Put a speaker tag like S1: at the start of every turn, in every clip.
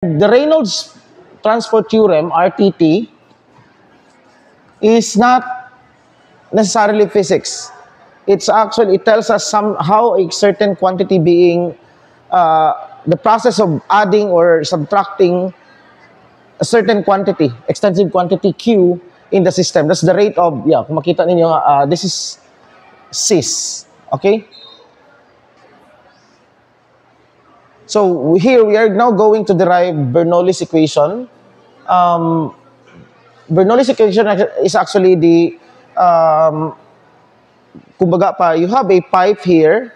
S1: The Reynolds transport theorem, RTT, is not necessarily physics. It tells us how a certain quantity being, the process of adding or subtracting a certain quantity, extensive quantity Q in the system. That's the rate of, kung makita ninyo, this is Cis, okay? So here we are now going to derive Bernoulli's equation. Bernoulli's equation is actually the, kumbaga pa, you have a pipe here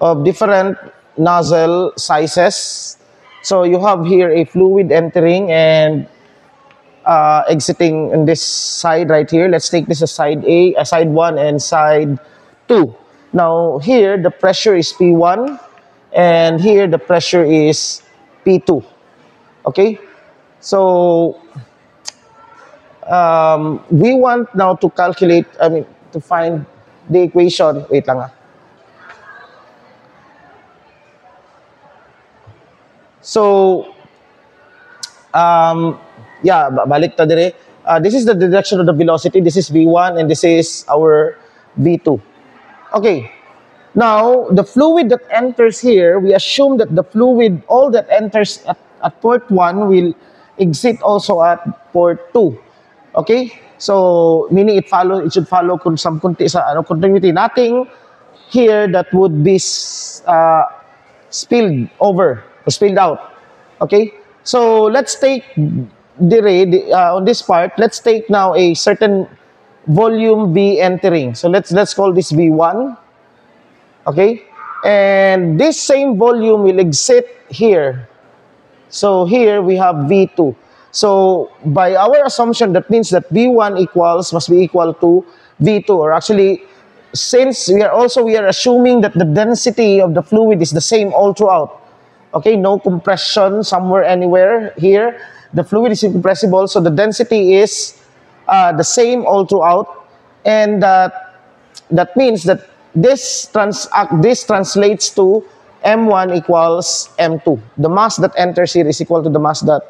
S1: of different nozzle sizes. So you have here a fluid entering and exiting in this side right here. Let's take this as side A, side 1 and side 2. Now here the pressure is P1 and here the pressure is P2. Okay? So we want now to calculate, to find the equation. Wait lang. So, balik ta dire. This is the direction of the velocity. This is V1 and this is our V2. Okay. Now, the fluid that enters here, we assume that the fluid, all that enters at port 1 will exit also at port 2. Okay? So, meaning it should follow some continuity. Nothing here that would be spilled over or spilled out. Okay? So, let's take on this part, let's take now a certain volume V entering. So, let's call this V1. Okay? And this same volume will exit here. So, here we have V2. So, by our assumption, that means that V1 must be equal to V2. Or actually, since we are assuming that the density of the fluid is the same all throughout. Okay, no compression somewhere, anywhere here. The fluid is incompressible, so the density is the same all throughout. And that means that this translates to M1 equals M2. The mass that enters here is equal to the mass that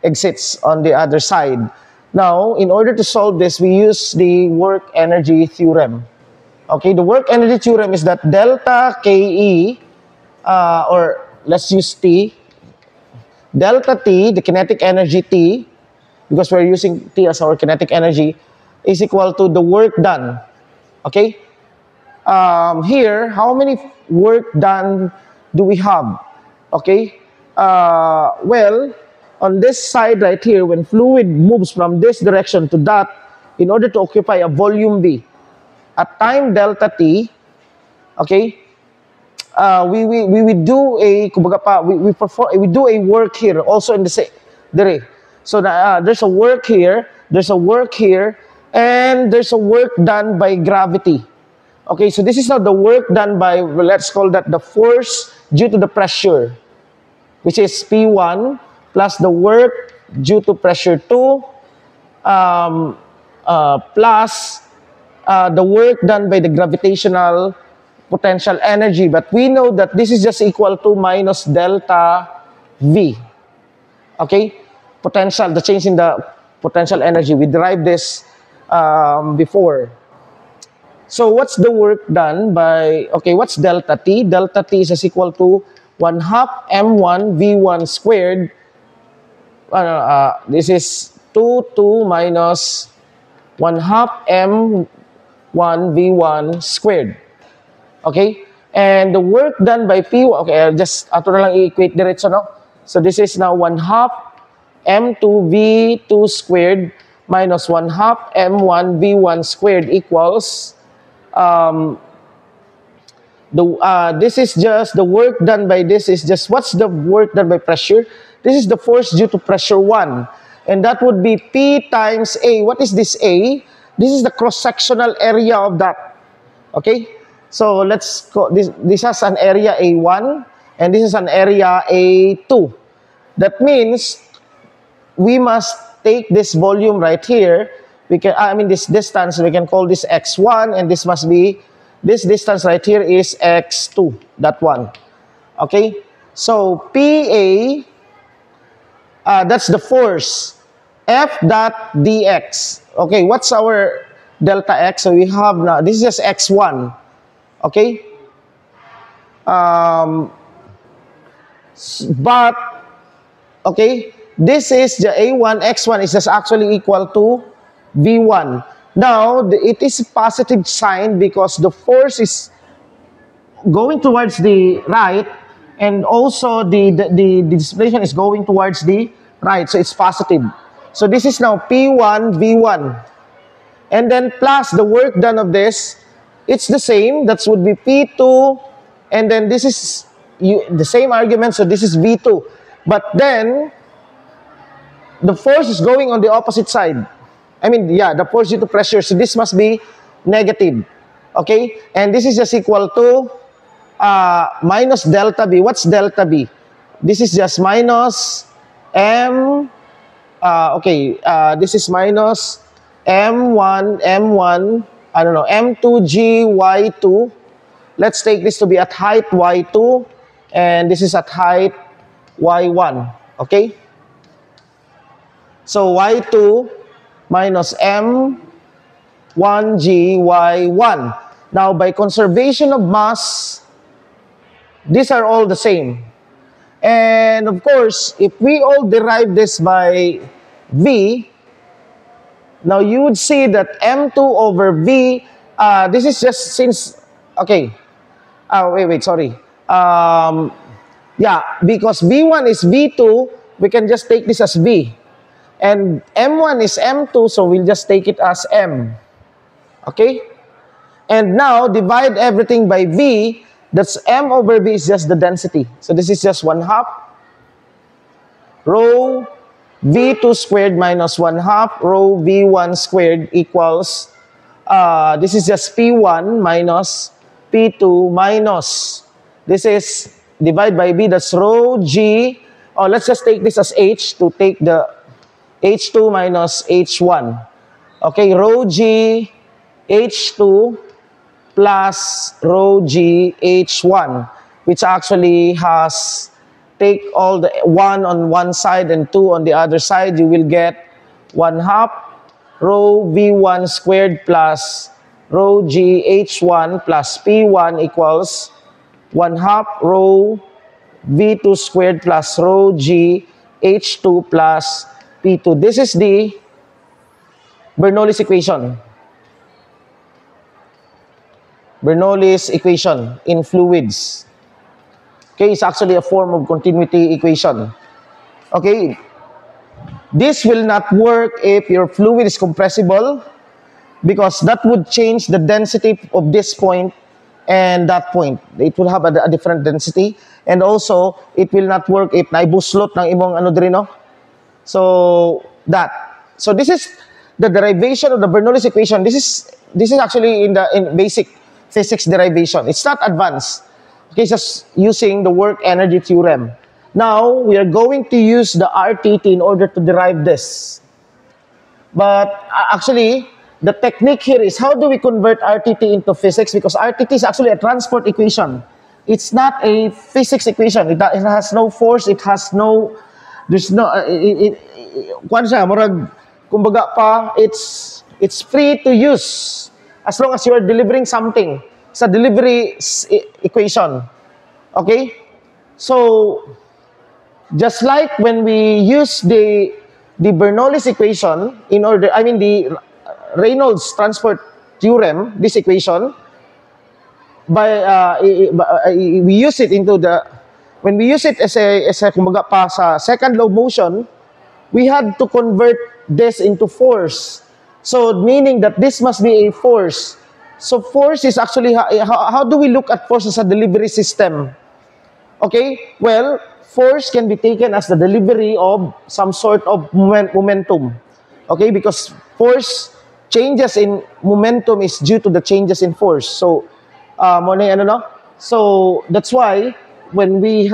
S1: exits on the other side. Now, in order to solve this, we use the work energy theorem. Okay, the work energy theorem is that delta KE, or let's use T, delta T, the kinetic energy T, because we're using T as our kinetic energy, is equal to the work done. Okay? Here, how many work done do we have? Okay? Well, on this side right here, when fluid moves from this direction to that, in order to occupy a volume V, at time delta T, okay, we do a, kumbaga pa, we do a work here, also in the same, dire. So there's a work here, and there's a work done by gravity. Okay, so this is now the work done by, let's call that the force due to the pressure, which is P1, plus the work due to pressure 2, plus the work done by the gravitational potential energy. But we know that this is just equal to minus delta V. Okay? Potential, the change in the potential energy. We derived this before. So what's the work done by, okay, what's delta T? Delta T is equal to 1/2 M1 V1 squared. This is 2 minus 1/2 M1 V1 squared. Okay? And the work done by P1, okay, just ato na lang i-equate diretso, no? So this is now 1/2 M2 V2 squared minus 1/2 M1 V1 squared equals, this is just the work done by this is just, what's the work done by pressure? This is the force due to pressure 1. And that would be P times A. What is this A? This is the cross-sectional area of that. Okay? So let's go, this has an area A1 and this is an area A2. That means we must take this volume right here. We can, this distance, we can call this X1, and this distance right here is X2, that one. Okay? So PA, that's the force. F dot dx. Okay, what's our delta x? So we have now, this is just x1. Okay? But, okay, this is the A1, x1 is just actually equal to V1. Now, it is a positive sign because the force is going towards the right, and also the displacement is going towards the right, so it's positive. So this is now P1 V1, and then plus the work done of this, it's the same. That would be P2, and then this is the same argument, so this is V2. But then the force is going on the opposite side. I mean, yeah, the force due to pressure, so this must be negative. Okay, and this is just equal to minus delta B. What's delta B? This is just minus M. This is minus M1, I don't know, M2G Y2. Let's take this to be at height Y2, and this is at height Y1. Okay? So Y2 minus M1G Y1. Now, by conservation of mass, these are all the same. And of course, if we all derive this by V, now you would see that M2 over V, this is just since, okay, sorry. Yeah, because V1 is V2, we can just take this as V. And M1 is M2, so we'll just take it as M. Okay? And now, divide everything by V, that's M over V is just the density. So this is just 1/2 rho V2 squared minus 1/2 rho V1 squared equals, this is just P1 minus P2 minus, this is divide by B, that's rho G, let's just take this as H to take the H2 minus H1. Okay, rho G H2 plus rho G H1, which actually has, take all the 1 on one side and 2 on the other side, you will get 1/2 rho V1 squared plus rho G H1 plus P1 equals 1/2 rho V2 squared plus rho G H2 plus P2. This is the Bernoulli's equation. Bernoulli's equation in fluids. Okay, it's actually a form of continuity equation. Okay, this will not work if your fluid is compressible, because that would change the density of this point and that point. It will have a different density, and also it will not work if naibuslot ng imong ano diri, no? So this is the derivation of the Bernoulli's equation. This is actually in basic physics derivation. It's not advanced. Okay, just using the work energy theorem. Now, we are going to use the RTT in order to derive this. But actually, the technique here is how do we convert RTT into physics? Because RTT is actually a transport equation. It's not a physics equation. It has no force. It has no, there's no, kumbaga pa, it's free to use as long as you are delivering something. It's a delivery equation. Okay? So, just like when we use the Bernoulli's equation in order, I mean the Reynolds transport theorem, this equation, we use it into when we use it as a kumbaga pa sa second law motion, we had to convert this into force. So, meaning that this must be a force. So, force is actually, how do we look at force as a delivery system? Okay, well, force can be taken as the delivery of some sort of momentum. Okay, because force changes in momentum is due to the changes in force. So, so that's why when we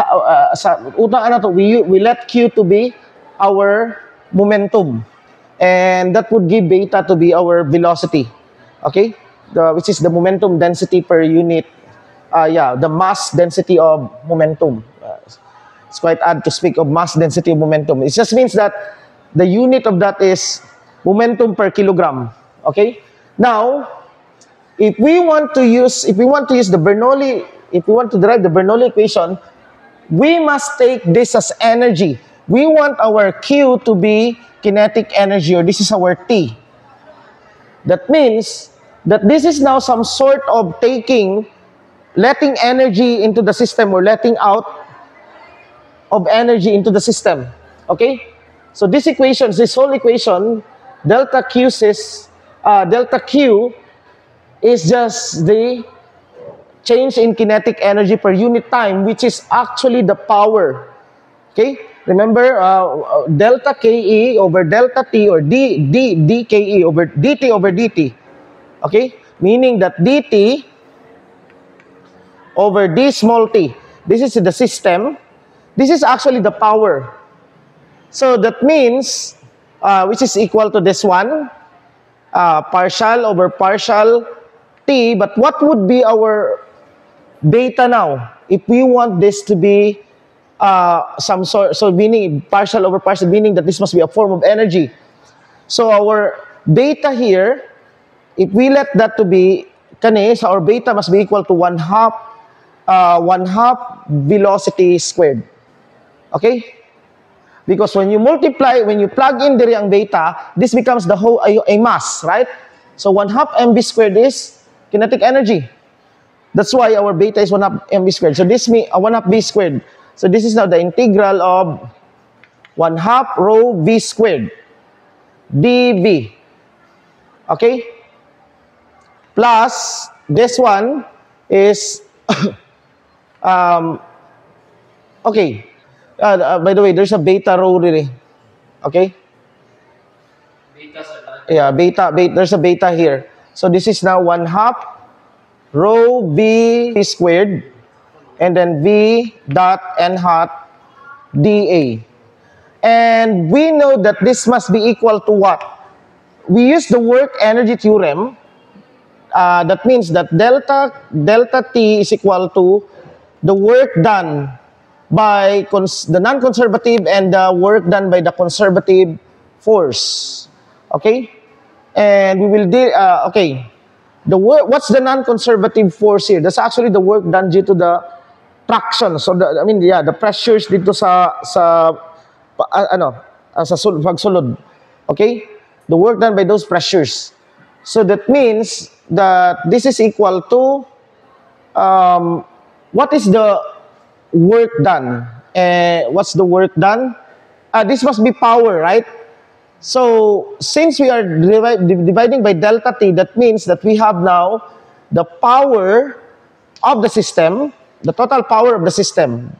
S1: we let Q to be our momentum, and that would give beta to be our velocity. Okay, which is the momentum density per unit. The mass density of momentum. It's quite odd to speak of mass density of momentum. It just means that the unit of that is momentum per kilogram. Okay? Now, if we want to use the Bernoulli, if we want to derive the Bernoulli equation, we must take this as energy. We want our Q to be kinetic energy, or this is our T. That means that this is now some sort of letting energy into the system, or letting out of energy into the system. Okay? So this whole equation, delta Q is just the change in kinetic energy per unit time, which is actually the power. Okay? Remember, delta KE over delta T, or dKE over dt over dt. Okay? Meaning that dt over d small t. This is the system. This is actually the power. So that means, which is equal to this one, partial over partial t. But what would be our beta now? If we want this to be some sort, so meaning partial over partial, meaning that this must be a form of energy. So our beta here, if we let that to be so our beta must be equal to 1/2 velocity squared. Okay? Because when you plug in the ang beta, this becomes the whole a mass, right? So 1/2 mv squared is kinetic energy. That's why our beta is 1/2 mv squared. So this means 1/2 v squared. So this is now the integral of 1/2 rho v squared dv. Okay? Plus this one is okay. By the way, there's a beta rho really. Okay? Yeah, beta, there's a beta here. So this is now 1/2 rho v squared, and then v dot n hat dA. And we know that this must be equal to what? We use the work energy theorem. That means that delta T is equal to the work done by the non-conservative and the work done by the conservative force. Okay? And we will okay. What's the non-conservative force here? That's actually the work done due to the traction. So the pressures dito sa pagsulod. Okay? The work done by those pressures. So that means that this is equal to what is the work done? What's the work done? This must be power, right? So since we are dividing by delta T, that means that we have now the power of the system, the total power of the system,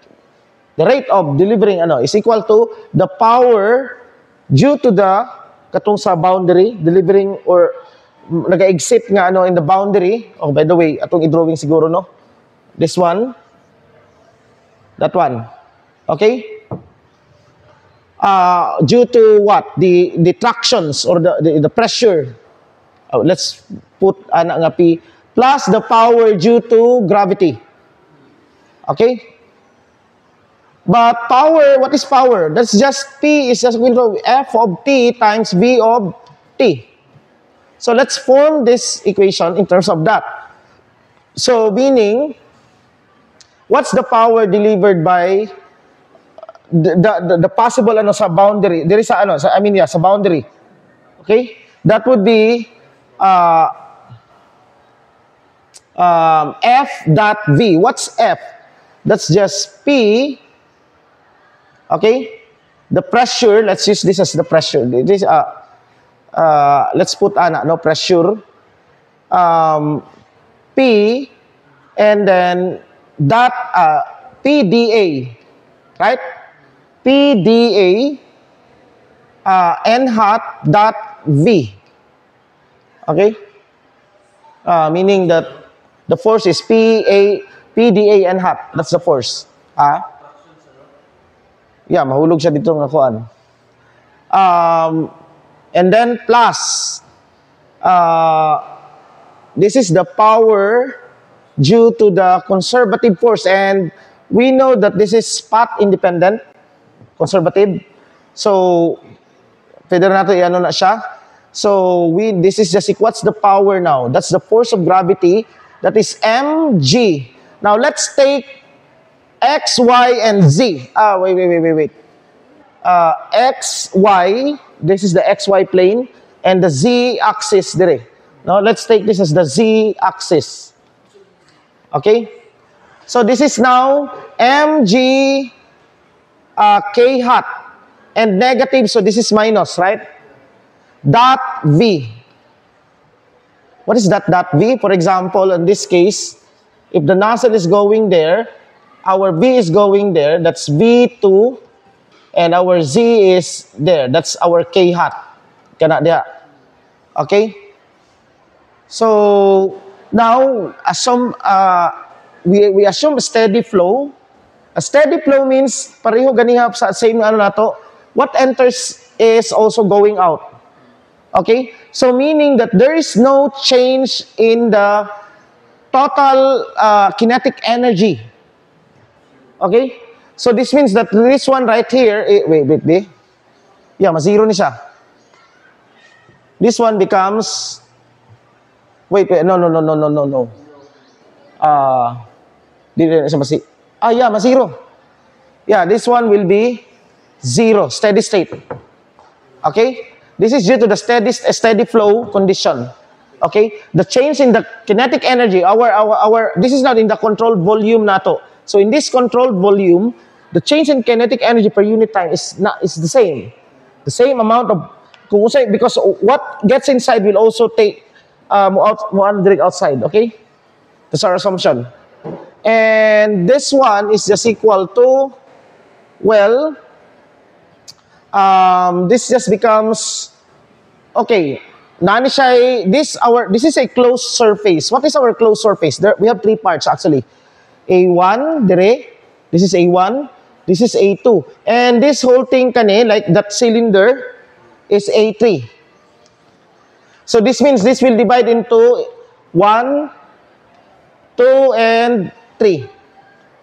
S1: the rate of delivering is equal to the power due to the katong sa boundary, delivering or nag-exit nga in the boundary. Oh, by the way, atong i-drawing siguro, no? This one, that one. Okay? Due to what? The tractions or the pressure. Let's put nga P plus the power due to gravity. Okay? But power, what is power? That's just P is just equal to F of T times V of T. So let's form this equation in terms of that. So meaning, what's the power delivered by the possible sa boundary? There is sa boundary. Okay? That would be F dot V. What's F? That's just P. Okay? The pressure, let's use this as the pressure. This let's put pressure P, and then dot PDA, right? PDA n hat dot V. Okay? Meaning that the force is PDA n hat. That's the force. Yeah, mahulog siya dito ng kuan. And then plus, this is the power due to the conservative force, and we know that this is path independent, conservative. So, pwede na natin i-ano na siya. So, this is just what's the power now? That's the force of gravity. That is mg. Now, let's take x, y, and z. Wait. X, y, this is the xy plane, and the z axis dire. Now, let's take this as the z axis. Okay? So, this is now mg k hat, and negative, so this is minus, right? Dot v. What is that dot v? For example, in this case, if the nozzle is going there, our v is going there, that's v2, and our z is there, that's our k hat. Kana there. Okay? So, now, assume, we assume a steady flow. A steady flow means pareho ganiha sa same ano nato. What enters is also going out. Okay? So meaning that there is no change in the total kinetic energy. Okay? So this means that this one right here, wait. Yeah, ma-zero ni siya. This one becomes, wait, no. Ma-zero. Yeah, this one will be 0, steady state. Okay? This is due to the steady flow condition. Okay? The change in the kinetic energy, this is not in the controlled volume nato. So in this controlled volume, the change in kinetic energy per unit time is the same. The same amount of, because what gets inside will also take one direct outside. Okay? That's our assumption. And this one is just equal to, well, this just becomes, okay, this is a closed surface. What is our closed surface? There, we have three parts actually. A1, dire, this is A1, this is A2. And this whole thing kane, like that cylinder, is A3. So this means this will divide into 1, 2, and 3.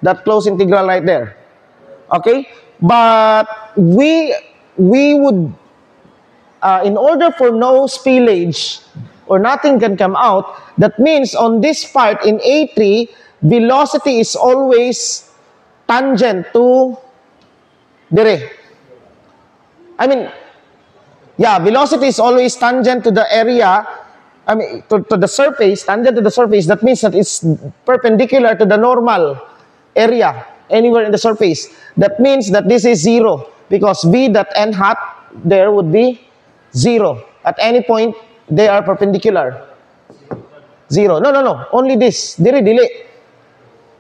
S1: That closed integral right there. Okay? But we would, in order for no spillage or nothing can come out, that means on this part in A3, velocity is always tangent to dire. I mean, yeah, velocity is always tangent to the area, I mean, to the surface, tangent to the surface. That means that it's perpendicular to the normal area, anywhere in the surface. That means that this is 0, because v dot n hat there would be 0. At any point, they are perpendicular. 0. No. Only this. Dili.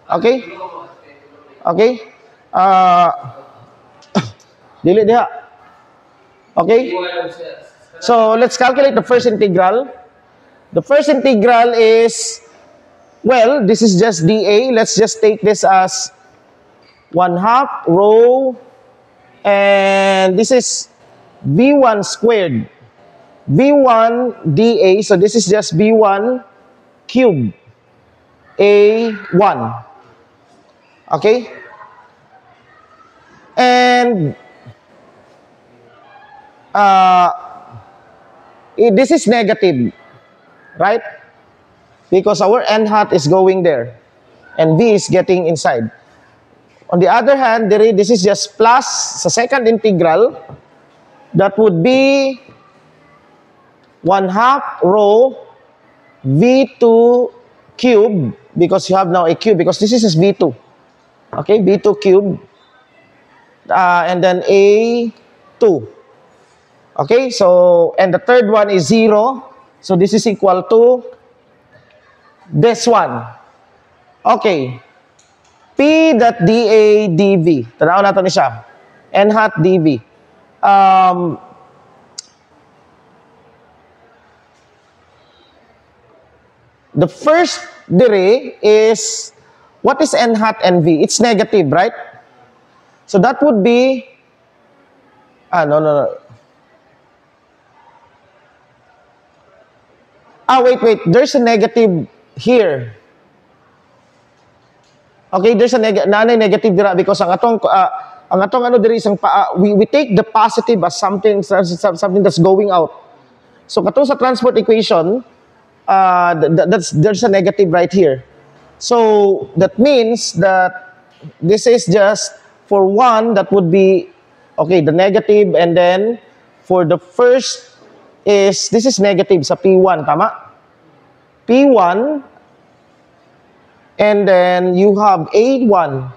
S1: Okay? Okay? Dili diha. Okay? So, let's calculate the first integral. The first integral is, well, this is just dA. Let's just take this as 1/2 rho, and this is v1 squared. v1 dA, so this is just v1 cubed. A1. Okay? And this is negative, right? Because our n hat is going there, and v is getting inside. On the other hand, this is just plus sa second integral. That would be 1/2 rho v2 cube, because you have now a cube, because this is v2. Okay, v2 cube. And then a2. Okay, so, and the third one is 0. So this is equal to this one. Okay. P dot dA dV. Tanaw natin ni siya. N hat dV. The first dire is, what is N hat and V? It's negative, right? So that would be, no. Wait. There's a negative here. Okay, there's a negative dira because ang atong ano diri isang we take the positive as something that's going out. So katong sa transport equation, there's a negative right here. So that means that this is just for 1 that would be okay, the negative, and then for the first is this is negative sa P1, tama? P1, and then you have A1,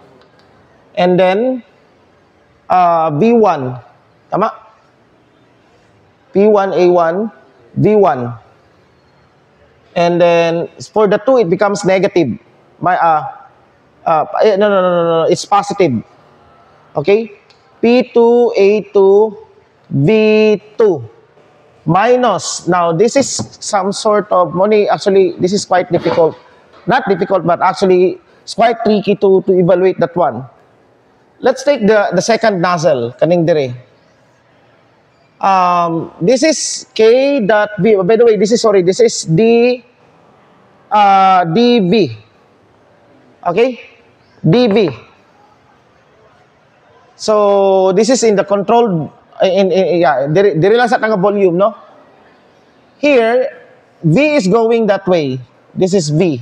S1: and then B1, tama? P1, A1, B1. And then for the 2, it becomes negative. No, it's positive. Okay? P2, A2, V2. Minus, now this is some sort of money. Actually, this is quite difficult. Not difficult, but actually, it's quite tricky to evaluate that one. Let's take the second nozzle, kaning dire. This is K dot V. By the way, this is D, dV. Okay? dV. So, this is in the controlled, dire lang sa tanga volume, no? Here, V is going that way. This is V.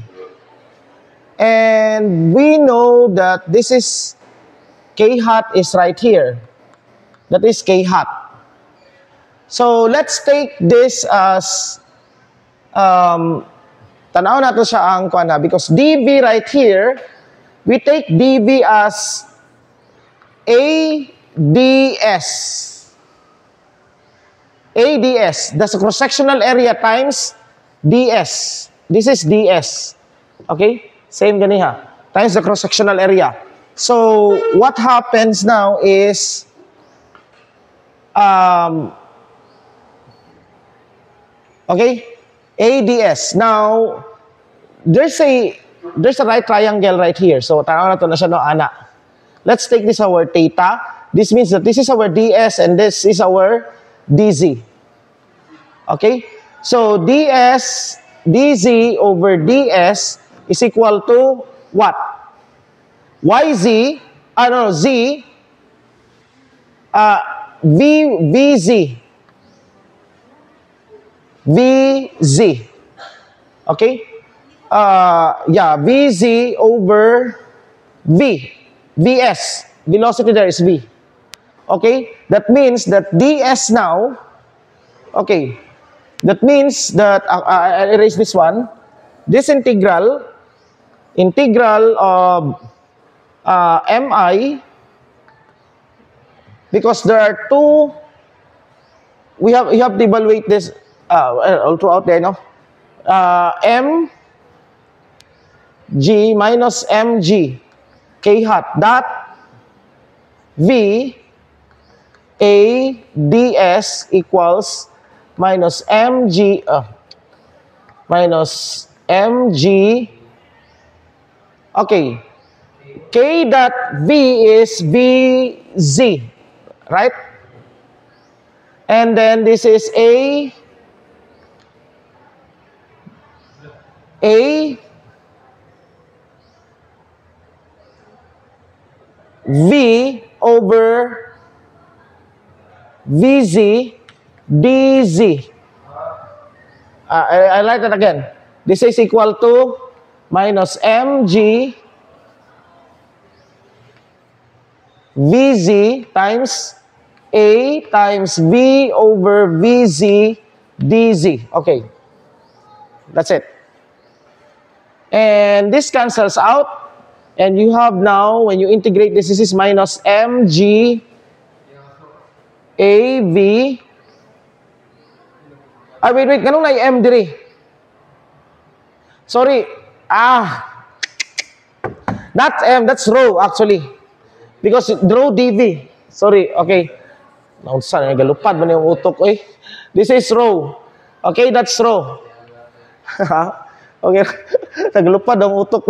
S1: And we know that this is K hat is right here. That is K hat. So, let's take this as, tanaw nato siya ang kuana, because dV right here, we take dV as ADS. ADS, that's the cross-sectional area times DS. This is DS. Okay? Same ganiha. Times the cross-sectional area. So, what happens now is, okay? ADS. Now, there's a right triangle right here. So, tanaw na to na siya, no, ana. Let's take this our theta. This means that this is our DS and this is our DZ. Okay? So, DZ over DS is equal to what? YZ, Z, VZ. VZ. Okay? VZ over V. VS. Velocity there is V. Okay? That means that DS now, okay, that means that, I'll erase this one. This integral of MI, because there are two, you have to evaluate this all throughout there, no? MG minus MG K hat dot V ADS equals minus MG okay, K dot V is VZ, right? And then this is V over VZ DZ. I like that again. This is equal to minus MG VZ times A times V over VZ DZ. Okay. That's it. And this cancels out. And you have now, when you integrate this is minus MG AV. Wait. Ganun na yung M diri. Sorry. Not M, that's rho actually. Because rho dV. Sorry, okay. Saan, galupad man yung utok, eh. This is rho. Okay, that's rho. Okay. Nagalupad ang utok.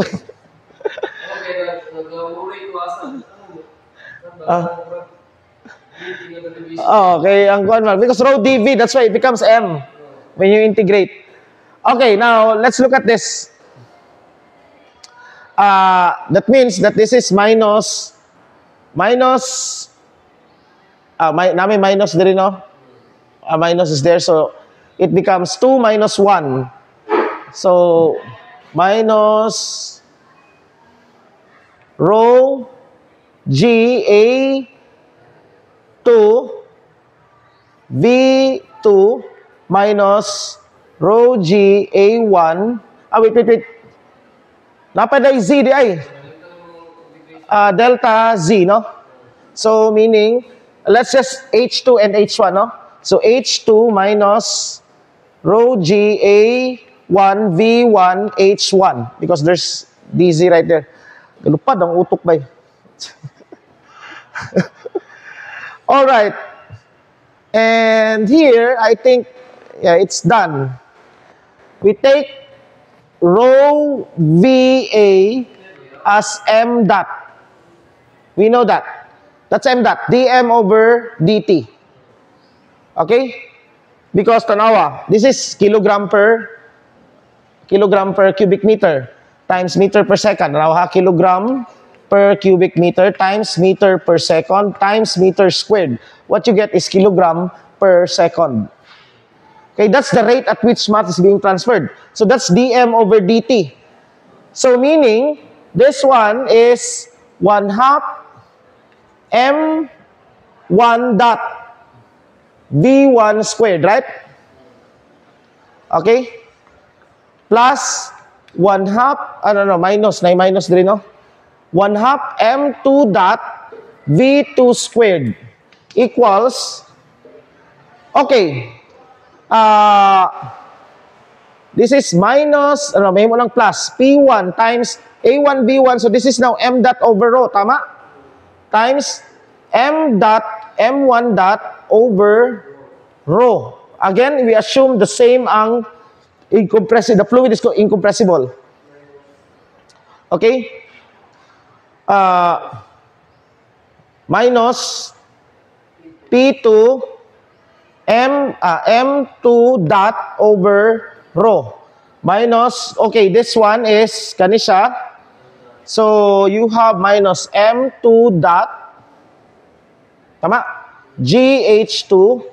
S1: Okay, ang because rho dV, that's why it becomes M when you integrate. Okay, now let's look at this. that means that this is minus, namin minus din, no? Minus is there, so it becomes 2 minus 1. So, minus rho G A 2 V2 minus rho G A1. Wait. Napaday Z di ay. Delta Z, no? So, meaning, let's just H2 and H1, no? So, H2 minus rho G A1 V1 H1 because there's DZ right there. Galupad ang utok ba? All right. And here, I think, yeah, it's done. We take rho VA as M dot. We know that. That's M dot. dm over dt. Okay? Because, tanawa, this is kilogram per cubic meter times meter per second. Tanawa, kilogram per cubic meter times meter per second times meter squared. What you get is kilogram per second. Okay, that's the rate at which mass is being transferred. So that's dm over dt. So meaning, this one is 1/2 m1 dot v1 squared, right? Okay? Plus 1/2, minus, na minus din, no? 1/2 m2 dot v2 squared equals, okay, this is minus, may mo lang plus, P1 times A1, B1, so this is now M dot over rho, tama? Times M dot, M1 dot over rho. Again, we assume the same ang incompressible, the fluid is incompressible. Okay? Minus P2 M2 dot over rho. Minus, okay, this one is kanisha. So, you have minus M2 dot, tama? GH2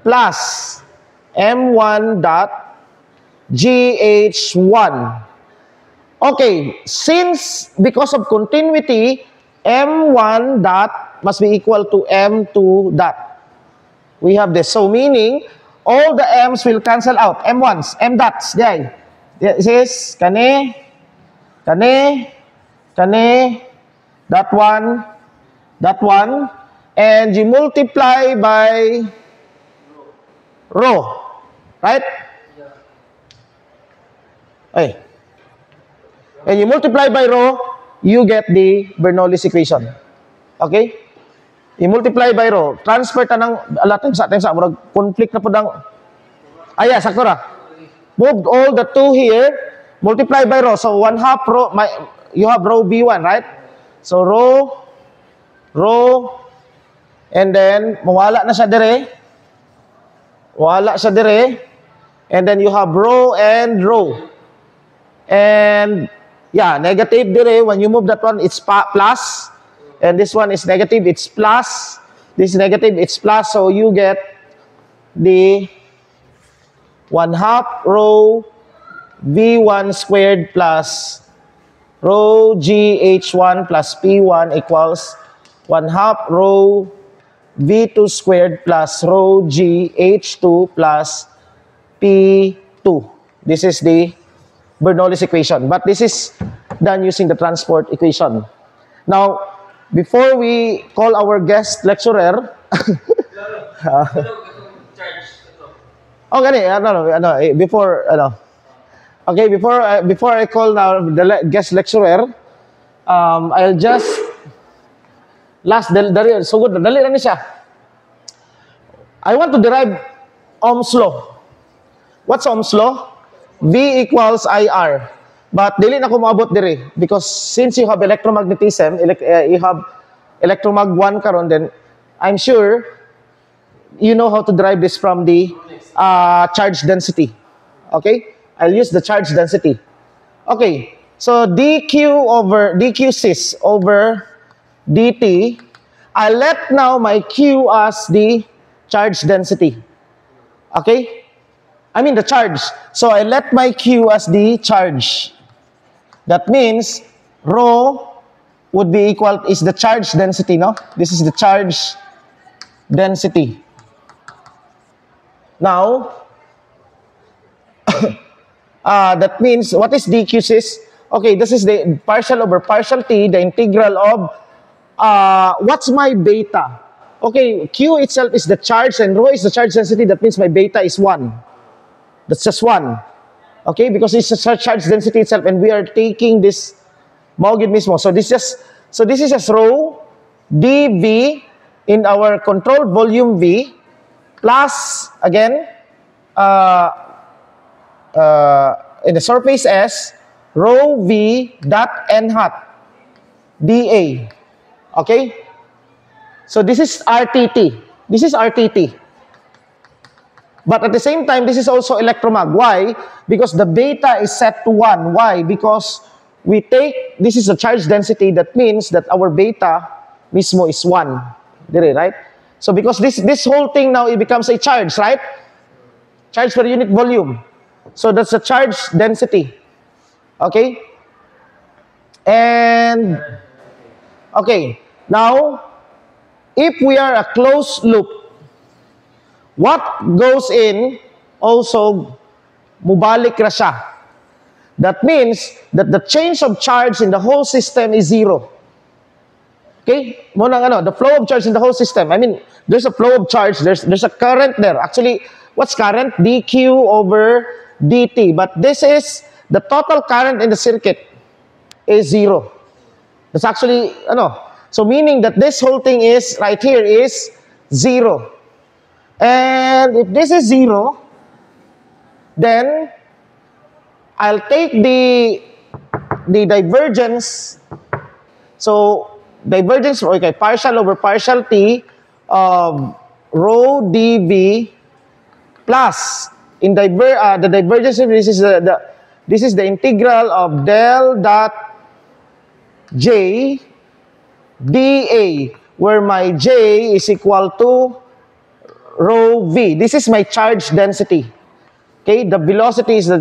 S1: plus M1 dot GH1. Okay, since because of continuity, M1 dot must be equal to M2 dot. We have this. So meaning, all the M's will cancel out. M1s, M dots, diay. This is kani, that one, and you multiply by rho, right? Okay. And you multiply by rho, you get the Bernoulli's equation. Okay? You multiply by rho. Transfer ta ng, times sa, conflict na po ng, sakto ra. Move all the 2 here, multiply by rho. So, 1/2 rho, you have rho B1, right? So, rho, and then, mawala na siya dire. And then, you have rho and rho. And, yeah, negative dire. When you move that one, it's plus. And this one is negative, it's plus. This is negative, it's plus. So you get the 1/2 rho V1 squared plus rho GH1 plus P1 equals 1/2 rho V2 squared plus rho GH2 plus P2. This is the Bernoulli's equation. But this is done using the transport equation. Now, before we call our guest lecturer, before I call now the guest lecturer, I'll just so good, dali na siya. I want to derive Ohm's law. What's Ohm's law? V equals IR. But dili na ko maabot dire because since you have electromagnetism, you have electromag 1 karon, then I'm sure you know how to derive this from the charge density. Okay? I'll use the charge density. Okay. So dq sys over dt, I let now my q as the charge density. Okay? I mean the charge. So I let my q as the charge. That means rho would be equal, is the charge density, no? This is the charge density. Now, that means, what is dq sys? Okay, this is the partial over partial t, the integral of, what's my beta? Okay, q itself is the charge and rho is the charge density. That means my beta is 1. That's just 1. Okay, because it's a charge density itself and we are taking this maugid mismo. So this is just rho dv in our controlled volume V plus, again, in the surface S, rho V dot n hat dA. Okay? So this is RTT. This is RTT. But at the same time, this is also electromag. Why? Because the beta is set to 1. Why? Because we take, this is the charge density, that means that our beta mismo is 1. Right? So because this whole thing now, it becomes a charge, right? Charge per unit volume. So that's the charge density. Okay? And, okay, now, if we are a closed loop, what goes in also mubalik ra siya. That means that the change of charge in the whole system is 0. Okay? The flow of charge in the whole system. I mean, there's a flow of charge, there's a current there. Actually, what's current? dq over dt. But this is the total current in the circuit is 0. That's actually, so meaning that this whole thing is, right here is 0. And if this is 0, then I'll take the divergence. So divergence, okay, partial over partial t of rho dv plus in the divergence. This is the integral of del dot j dA, where my j is equal to rho v. This is my charge density. Okay, the velocity is the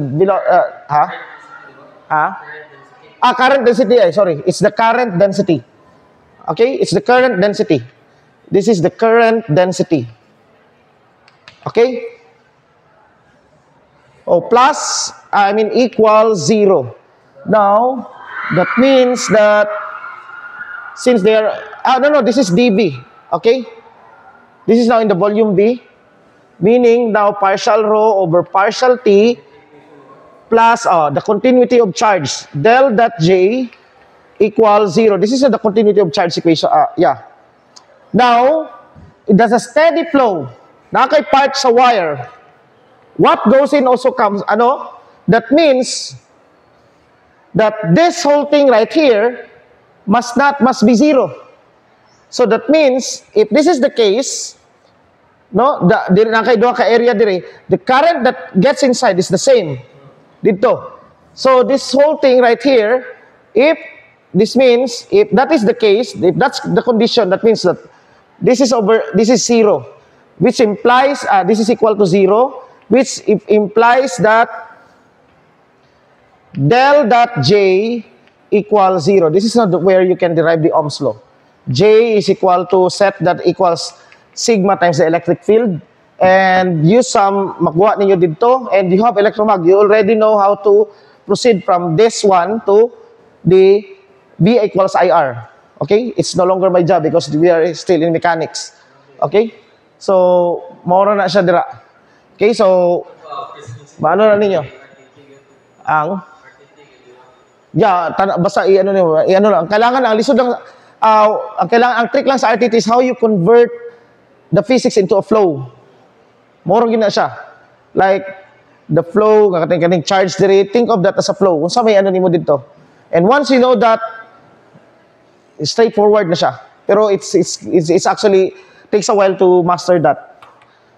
S1: current density. Sorry, it's the current density. Okay, it's the current density. This is the current density. Okay. Oh, plus, equal 0. Now, that means that since they are, this is dV. Okay. This is now in the volume V, meaning now partial rho over partial t plus the continuity of charge, del dot j equals 0. This is the continuity of charge equation. Now, it does a steady flow. Nakay part sa wire. What goes in also comes, that means that this whole thing right here must be 0. So that means, if this is the case, the current that gets inside is the same. Dito. So this whole thing right here, if that is the case, if that's the condition, that means that this is 0, which implies, this is equal to 0, which implies that del dot j equals 0. This is not where you can derive the Ohm's law. J is equal to set that equals sigma times the electric field, and use some makuha ninyo dito, and you have electromag. You already know how to proceed from this one to the V equals IR. Okay? It's no longer my job because we are still in mechanics. Okay? So, maura na siya dira. Okay? So, maano na ninyo? Basta i-ano lang. Kailangan ang lisod lang, ang trick lang sa RTT is how you convert the physics into a flow. Moro gina siya. Like, the flow, kating charge dire, think of that as a flow. Kung sa may nimo dito. And once you know that, straightforward na siya. Pero it's actually, takes a while to master that.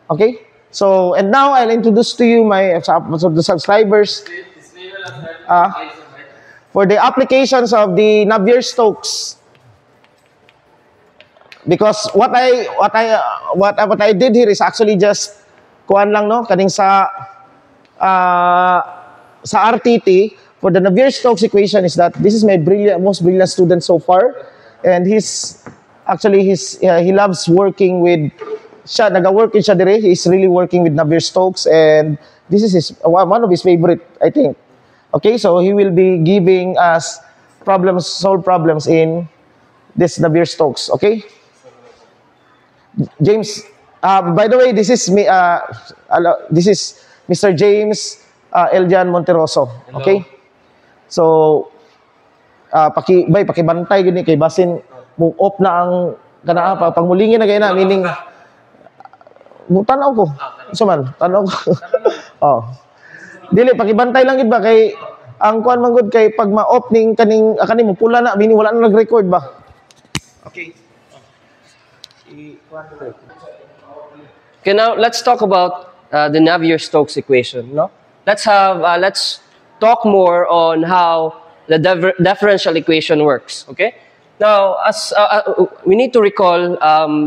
S1: Okay? So, and now I'll introduce to you my, the subscribers. for the applications of the Navier-Stokes. Because what I did here is actually just kuan lang no kaning sa RTT for the Navier-Stokes equation is that this is my most brilliant student so far, and he loves working with siya naga-work in siya dire. He's really working with Navier-Stokes, and this is one of his favorite, I think. Okay, so he will be giving us solve problems in this Navier-Stokes. Okay. James, by the way, this is me. This is Mr. James Eljan Monteroso. Okay, so pakibantay gini kay basin mo off na ang kana pa pagmulingin na kay na meaning tanaw ko. So man, tanaw ko. Oh. Dili pakibantay lang gid ba kay ang kuan man gud kay pag ma-off ning kaning mo pula na meaning wala na nag-record ba. Okay.
S2: Okay, now let's talk about the Navier-Stokes equation. No, let's talk more on how the differential equation works. Okay, now as we need to recall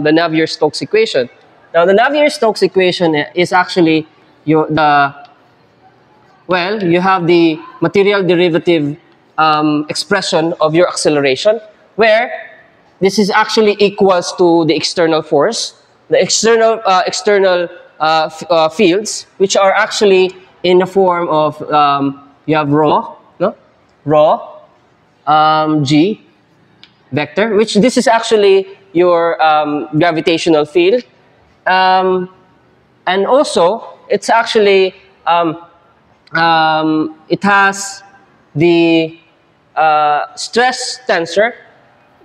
S2: the Navier-Stokes equation. Now the Navier-Stokes equation is actually you have the material derivative expression of your acceleration, where this is actually equals to the external force, the external fields, which are actually in the form of you have rho g vector, which this is actually your gravitational field, and also it's actually it has the stress tensor,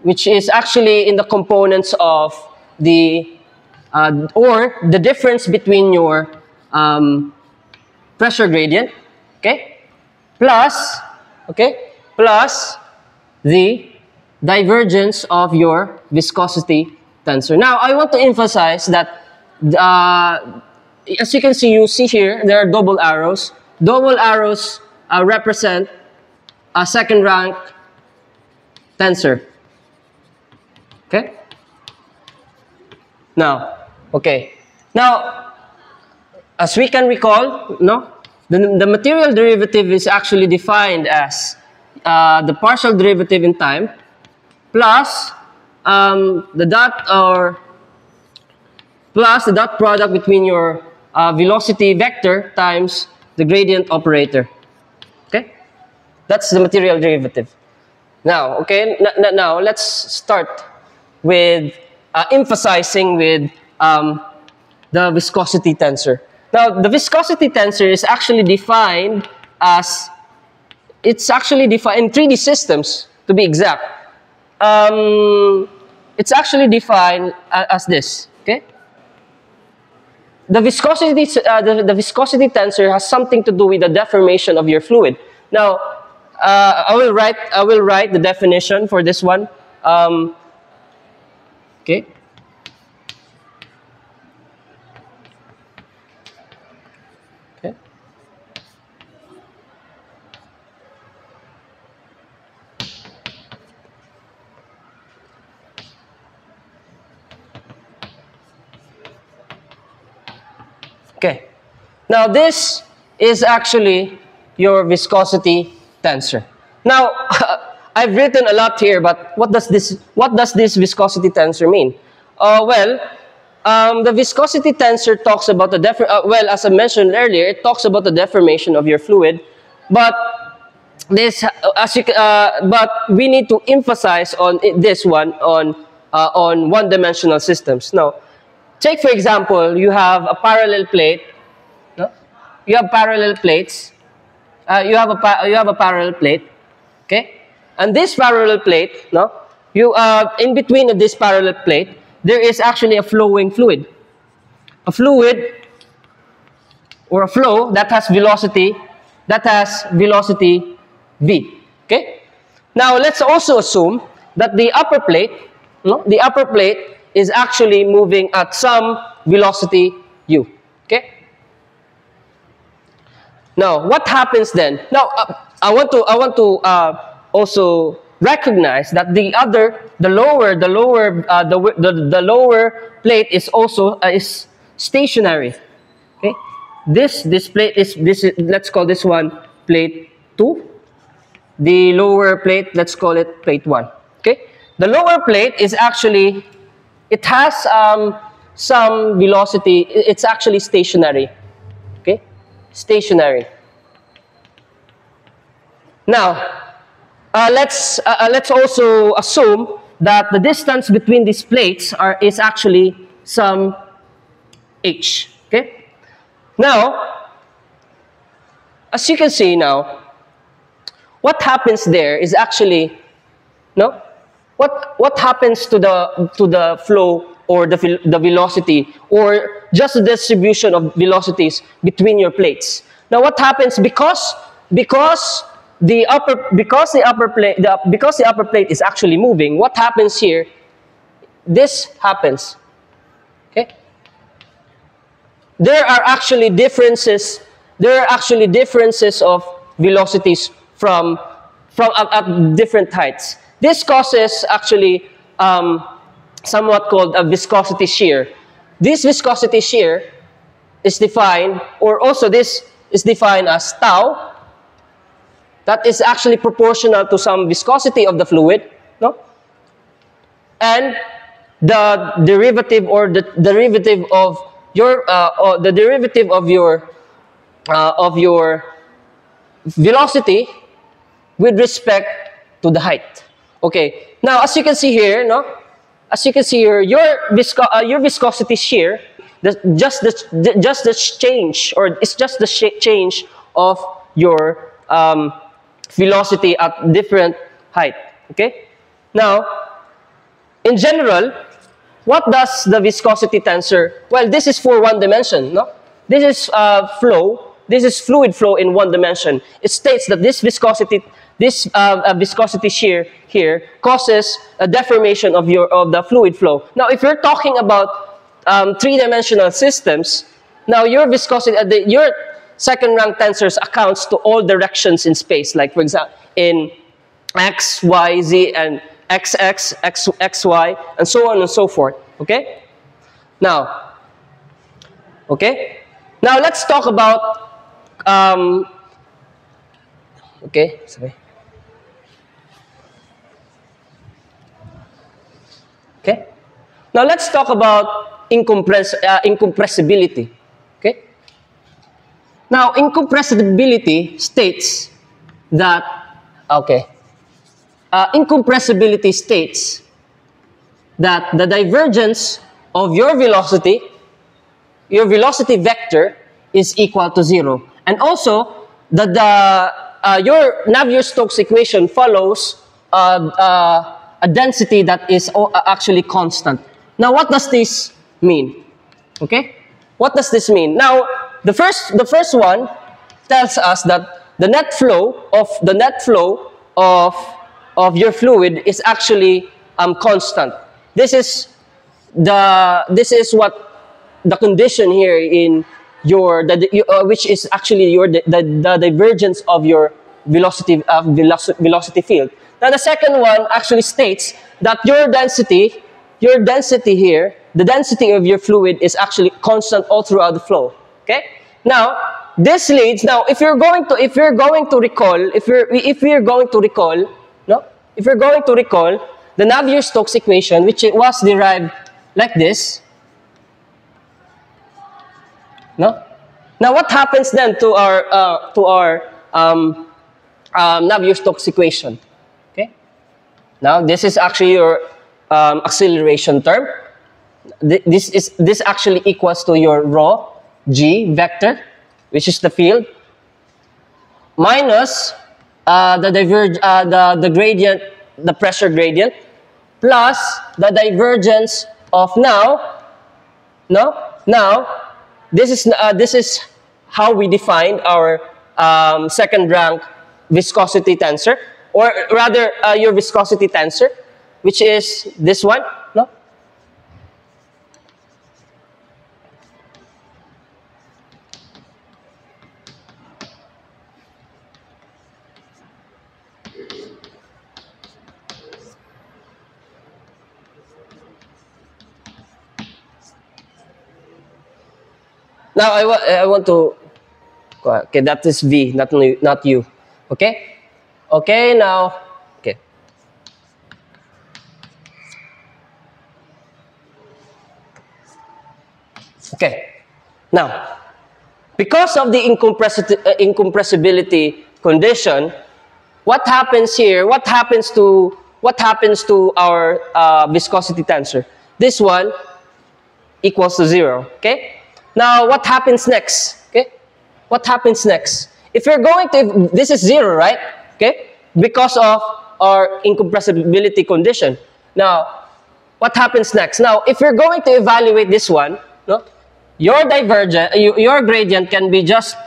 S2: which is actually in the components of the or the difference between your pressure gradient, plus the divergence of your viscosity tensor. Now, I want to emphasize that as you can see, here there are double arrows. Double arrows represent a second rank tensor. Okay. Now, as we can recall, the material derivative is actually defined as the partial derivative in time plus the dot product between your velocity vector times the gradient operator. Okay, that's the material derivative. Now, now let's start with emphasizing with the viscosity tensor. Now, the viscosity tensor is actually defined as, it's actually defined in 3D systems, to be exact. It's actually defined as this, okay? The viscosity tensor has something to do with the deformation of your fluid. Now, I will write the definition for this one. Okay. Okay. Okay. Now this is actually your viscosity tensor. Now, I've written a lot here, but what does this viscosity tensor mean? The viscosity tensor talks about the as I mentioned earlier, it talks about the deformation of your fluid, but but we need to emphasize on this one on one-dimensional systems. Now, take for example, you have a parallel plate. No? You have parallel plates. You have a parallel plate. Okay. And this parallel plate, in between this parallel plate, there is actually a flowing fluid. A fluid or a flow that has velocity v. Okay? Now let's also assume that the upper plate is actually moving at some velocity u. Okay? Now, what happens then? Now, I want to also recognize that the lower plate is also is stationary. Okay, this plate is, let's call this one plate 2. The lower plate, let's call it plate 1. Okay, the lower plate is actually, it has some velocity. It's actually stationary. Okay, stationary. Now, let's also assume that the distance between these plates is actually some h. Okay. Now, as you can see now, what happens there is actually, no, what happens to the flow or the velocity or just the distribution of velocities between your plates. Now, what happens because the upper plate is actually moving? What happens here? This happens. Okay. There are actually differences. There are actually differences of velocities from at different heights. This causes actually somewhat called a viscosity shear. This viscosity shear is defined, or also this is defined as tau. That is actually proportional to some viscosity of the fluid, no? And the derivative or the derivative of your velocity with respect to the height. Okay. Now, as you can see here, no, as you can see here, your viscosity shear, just the change, or it's just the change of your velocity at different height. Okay. Now, in general, what does the viscosity tensor? Well, this is for one dimension. No, this is flow. This is fluid flow in one dimension. It states that this viscosity shear here causes a deformation of the fluid flow. Now, if you're talking about three-dimensional systems, now your viscosity, your second-rank tensors accounts to all directions in space. Like, for example, in x, y, z, and xx, xy, and so on and so forth. Okay. Now, let's talk about. Okay, sorry. Okay. Now let's talk about incompressibility. Okay. Now, incompressibility states that, incompressibility states that the divergence of your velocity vector is equal to 0. And also, your Navier-Stokes equation follows a density that is actually constant. Now, what does this mean? Okay, what does this mean? Now, the first one tells us that the net flow of your fluid is actually constant. This is what the condition here in your which is actually the divergence of your velocity field. Now, the second one actually states that your density here, the density of your fluid is actually constant all throughout the flow. Okay. Now, this leads. Now, if you're going to recall the Navier-Stokes equation, which it was derived like this. No. Now, what happens then to our Navier-Stokes equation? Okay. Now, this is actually your acceleration term. This actually equals to your rho g vector, which is the field, minus the gradient, the pressure gradient, plus the divergence of this is how we define our second rank viscosity tensor, or rather your viscosity tensor, which is this one. No. Now I want to. Okay, that is V, not U. Okay. Okay. Now. Okay. Okay. Now, because of the incompressibility condition, what happens here? What happens to our viscosity tensor? This one equals to 0. Okay. Now, what happens next? Okay. What happens next? If you're going to, this is 0, right? Okay. Because of our incompressibility condition. Now, what happens next? Now, if you're going to evaluate this one, no, your divergent, your gradient can be just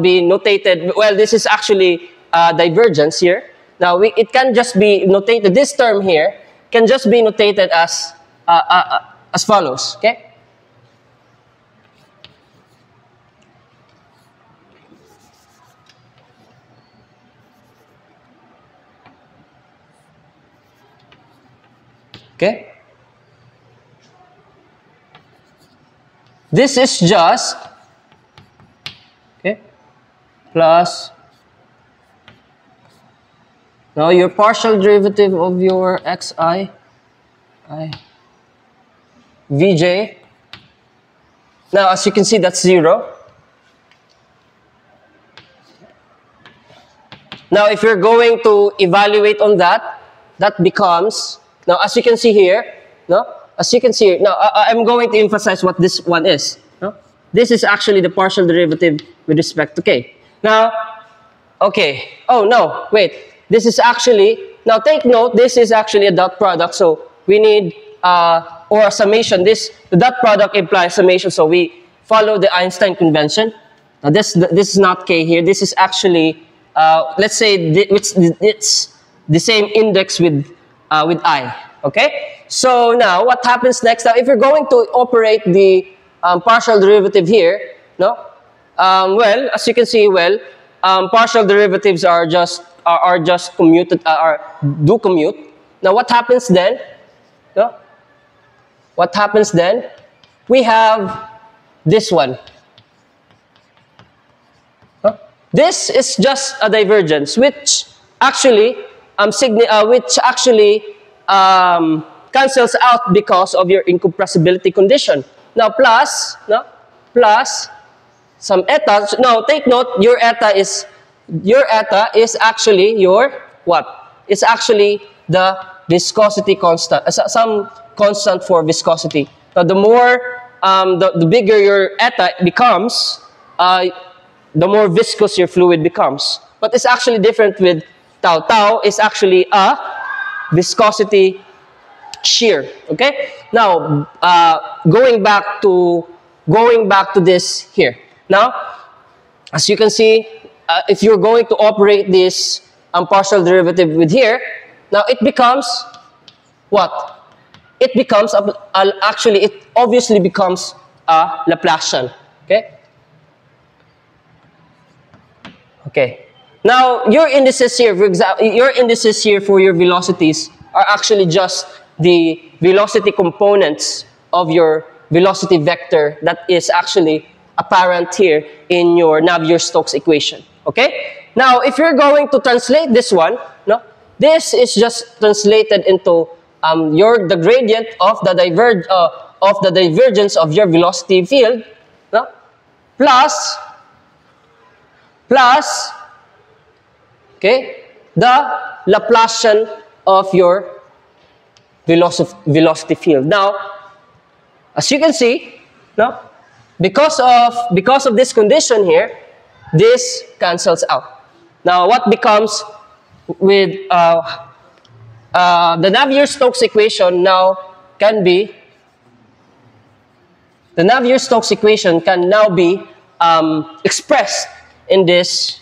S2: be notated. Well, this is actually divergence here. Now, it can just be notated. This term here can just be notated as follows. Okay. Okay. This is just, okay, plus, now your partial derivative of your xi, vj. Now, as you can see, that's 0. Now, if you're going to evaluate on that, that becomes, now as you can see here, no? As you can see here, now I'm going to emphasize what this one is. No? This is actually the partial derivative with respect to k. Now, okay. Oh, no, wait. This is actually, now take note, this is actually a dot product. So we need, or a summation. The dot product implies summation. So we follow the Einstein convention. Now this is not k here. This is actually, let's say it's the same index with I. Okay? So now, what happens next? Now, if you're going to operate the partial derivative here, no? Well, as you can see, partial derivatives are just commuted, do commute. Now, what happens then? No? What happens then? We have this one. No? This is just a divergence, which actually cancels out because of your incompressibility condition. Now, plus some eta. Now, take note, your eta is actually your what? It's actually the viscosity constant, some constant for viscosity. Now, the more, the bigger your eta becomes, the more viscous your fluid becomes. But it's actually different with tau. Tau is actually a viscosity shear. Okay. Now, going back to this here. Now, as you can see, if you're going to operate this partial derivative with here, now it becomes what? It becomes actually, it obviously becomes a Laplacian. Okay. Okay. Now, your indices here, for example, your indices here for your velocities are actually just the velocity components of your velocity vector that is actually apparent here in your Navier-Stokes equation. Okay? Now, if you're going to translate this one, no, this is just translated into the gradient of the divergence of your velocity field, no, plus okay, the Laplacian of your velocity field. Now, as you can see, no, because of this condition here, this cancels out. Now, what becomes with the Navier-Stokes equation now can be, the Navier-Stokes equation can now be expressed in this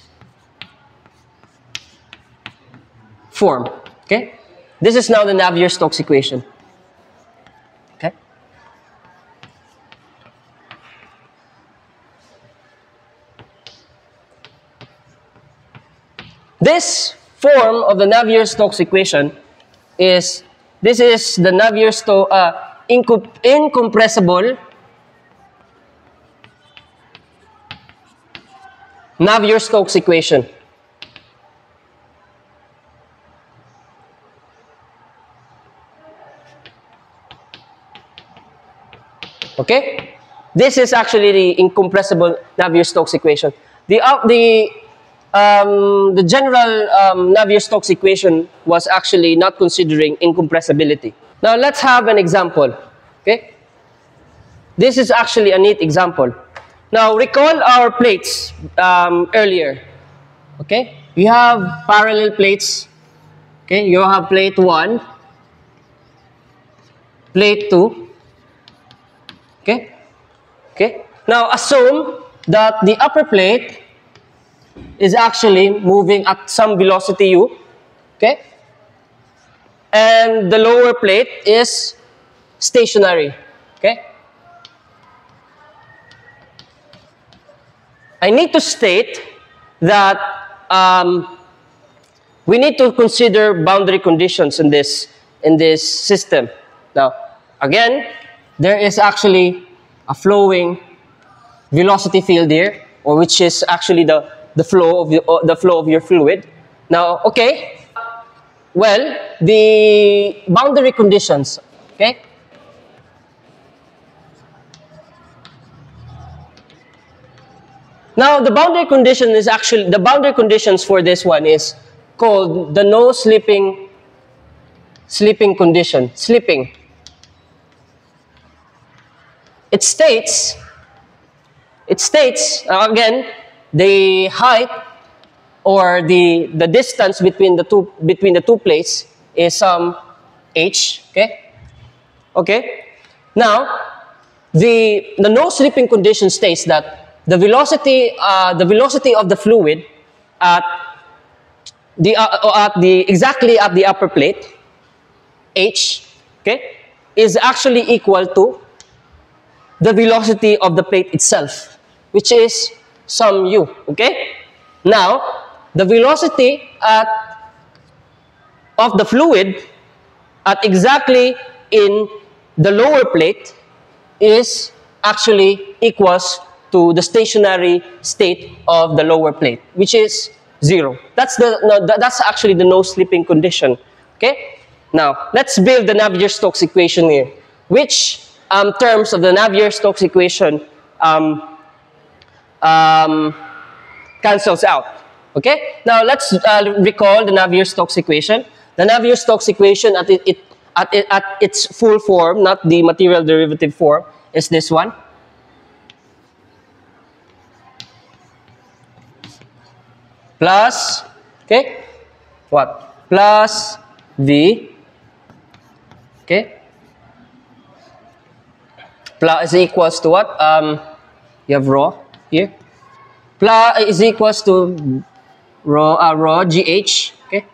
S2: form. Okay? This is now the Navier-Stokes equation. Okay? This form of the Navier-Stokes equation is, this is the Navier-Stokes incompressible Navier-Stokes equation. Okay? This is actually the incompressible Navier-Stokes equation. The general Navier-Stokes equation was actually not considering incompressibility. Now let's have an example. Okay? This is actually a neat example. Now recall our plates earlier. Okay? We have parallel plates. Okay? You have plate 1, plate 2. Okay? Okay? Now assume that the upper plate is actually moving at some velocity u. Okay? And the lower plate is stationary. Okay? I need to state that we need to consider boundary conditions in this system. Now, again, there is actually a flowing velocity field here, or which is actually the flow of your fluid. Now, okay, well, the boundary conditions, okay. Now, the boundary conditions for this one is called the no slipping condition. Slipping. It states again the height or the distance between the two plates is some h. Okay. Now, the no slipping condition states that the velocity of the fluid exactly at the upper plate, h, okay, is actually equal to the velocity of the plate itself, which is some u. Okay. Now, the velocity of the fluid at exactly in the lower plate is actually equals to the stationary state of the lower plate, which is 0. That's actually the no slipping condition. Okay. Now let's build the Navier-Stokes equation here. Which terms of the Navier-Stokes equation cancels out? Okay. Now let's recall the Navier-Stokes equation. The Navier-Stokes equation at its full form, not the material derivative form, is this one. Plus, okay, what? Plus V, okay, plus is equals to what? You have rho here. Plus is equals to rho GH, okay.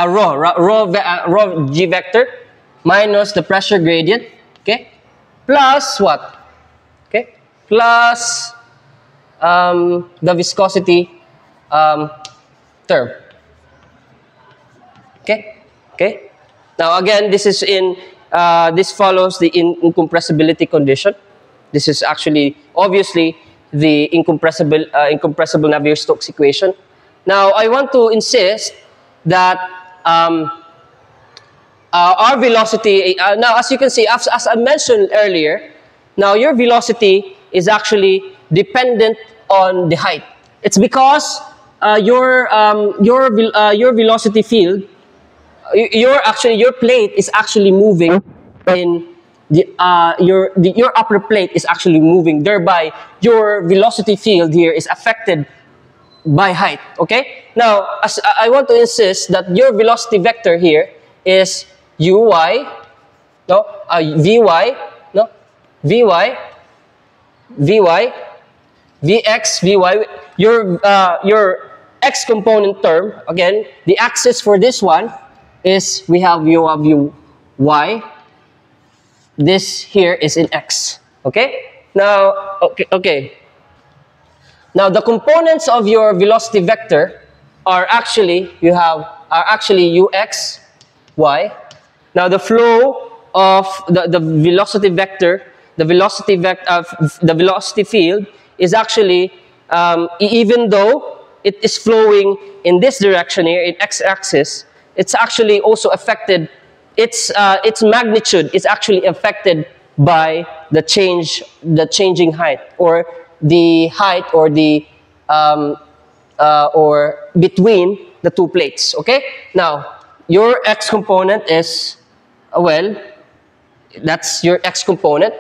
S2: Rho G vector minus the pressure gradient, okay, plus what? Okay, plus the viscosity term. Okay. Now again, this is this follows the incompressibility condition. This is actually obviously the incompressible Navier-Stokes equation. Now I want to insist that our velocity. Now, as you can see, as I mentioned earlier, now your velocity is actually dependent on the height. It's because your velocity field, your plate is actually moving in your upper plate is actually moving. Thereby, your velocity field here is affected by height. Okay. Now, as I want to insist that your velocity vector here is uy, no, vy, no, vy, vx, vy. Your x component term, again, the axis for this one is we have y. This here is in x. Okay. Now, okay. Now the components of your velocity vector are actually ux, y. Now the flow of the velocity vector, the velocity field is actually, even though it is flowing in this direction here, in x-axis, it's actually also affected, its magnitude is actually affected by the changing height, or the height, or the, or between the two plates, okay? Now, your x component is, well, that's your x component.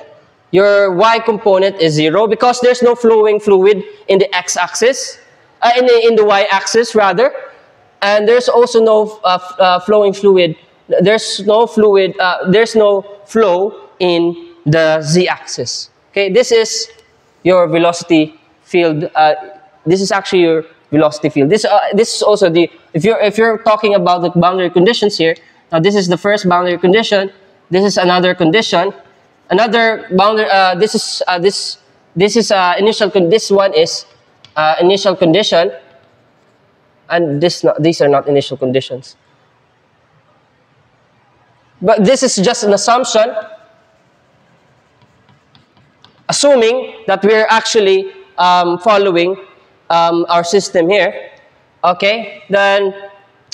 S2: Your y component is 0 because there's no flowing fluid in the x-axis, in the y-axis rather, and there's also no flowing fluid. There's no fluid. There's no flow in the z-axis. Okay, this is your velocity field. This is actually your velocity field. This is also the, if you're talking about the boundary conditions here. Now this is the first boundary condition. This is another condition. Another boundary. This is initial. This one is initial condition, and these are not initial conditions. But this is just an assumption, assuming that we're actually following our system here. Okay, then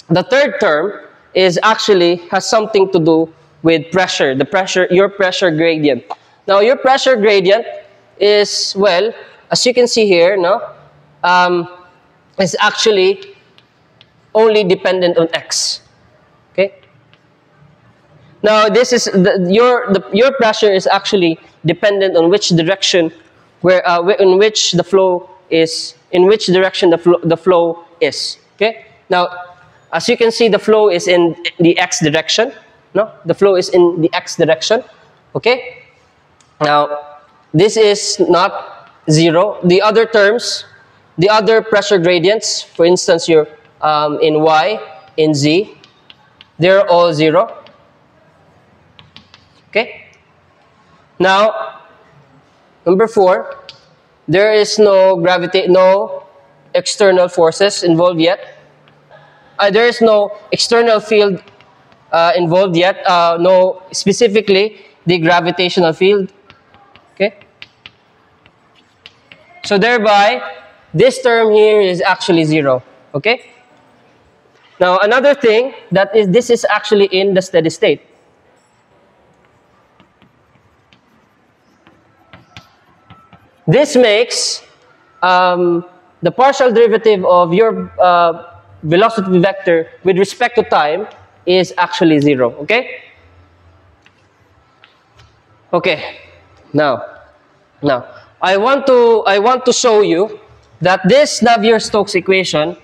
S2: the third term is actually has something to do with pressure, your pressure gradient. Now, your pressure gradient is, well, as you can see here, no, is actually only dependent on x. Okay. Now, this is your pressure is actually dependent on which direction, in which the flow is, in which direction the flow is. Okay. Now, as you can see, the flow is in the x direction. No, the flow is in the x direction. Okay. Now, this is not 0. The other terms, the other pressure gradients, for instance, your in y, in z, they're all 0. Okay. Now, number 4, there is no gravity, no external forces involved yet. There is no external field involved yet. No, specifically the gravitational field. Okay. So thereby, this term here is actually 0. Okay. Now another thing that is, this is actually in the steady state. This makes the partial derivative of your velocity vector with respect to time is actually 0. Okay. Okay. Now I want to show you that this Navier-Stokes equation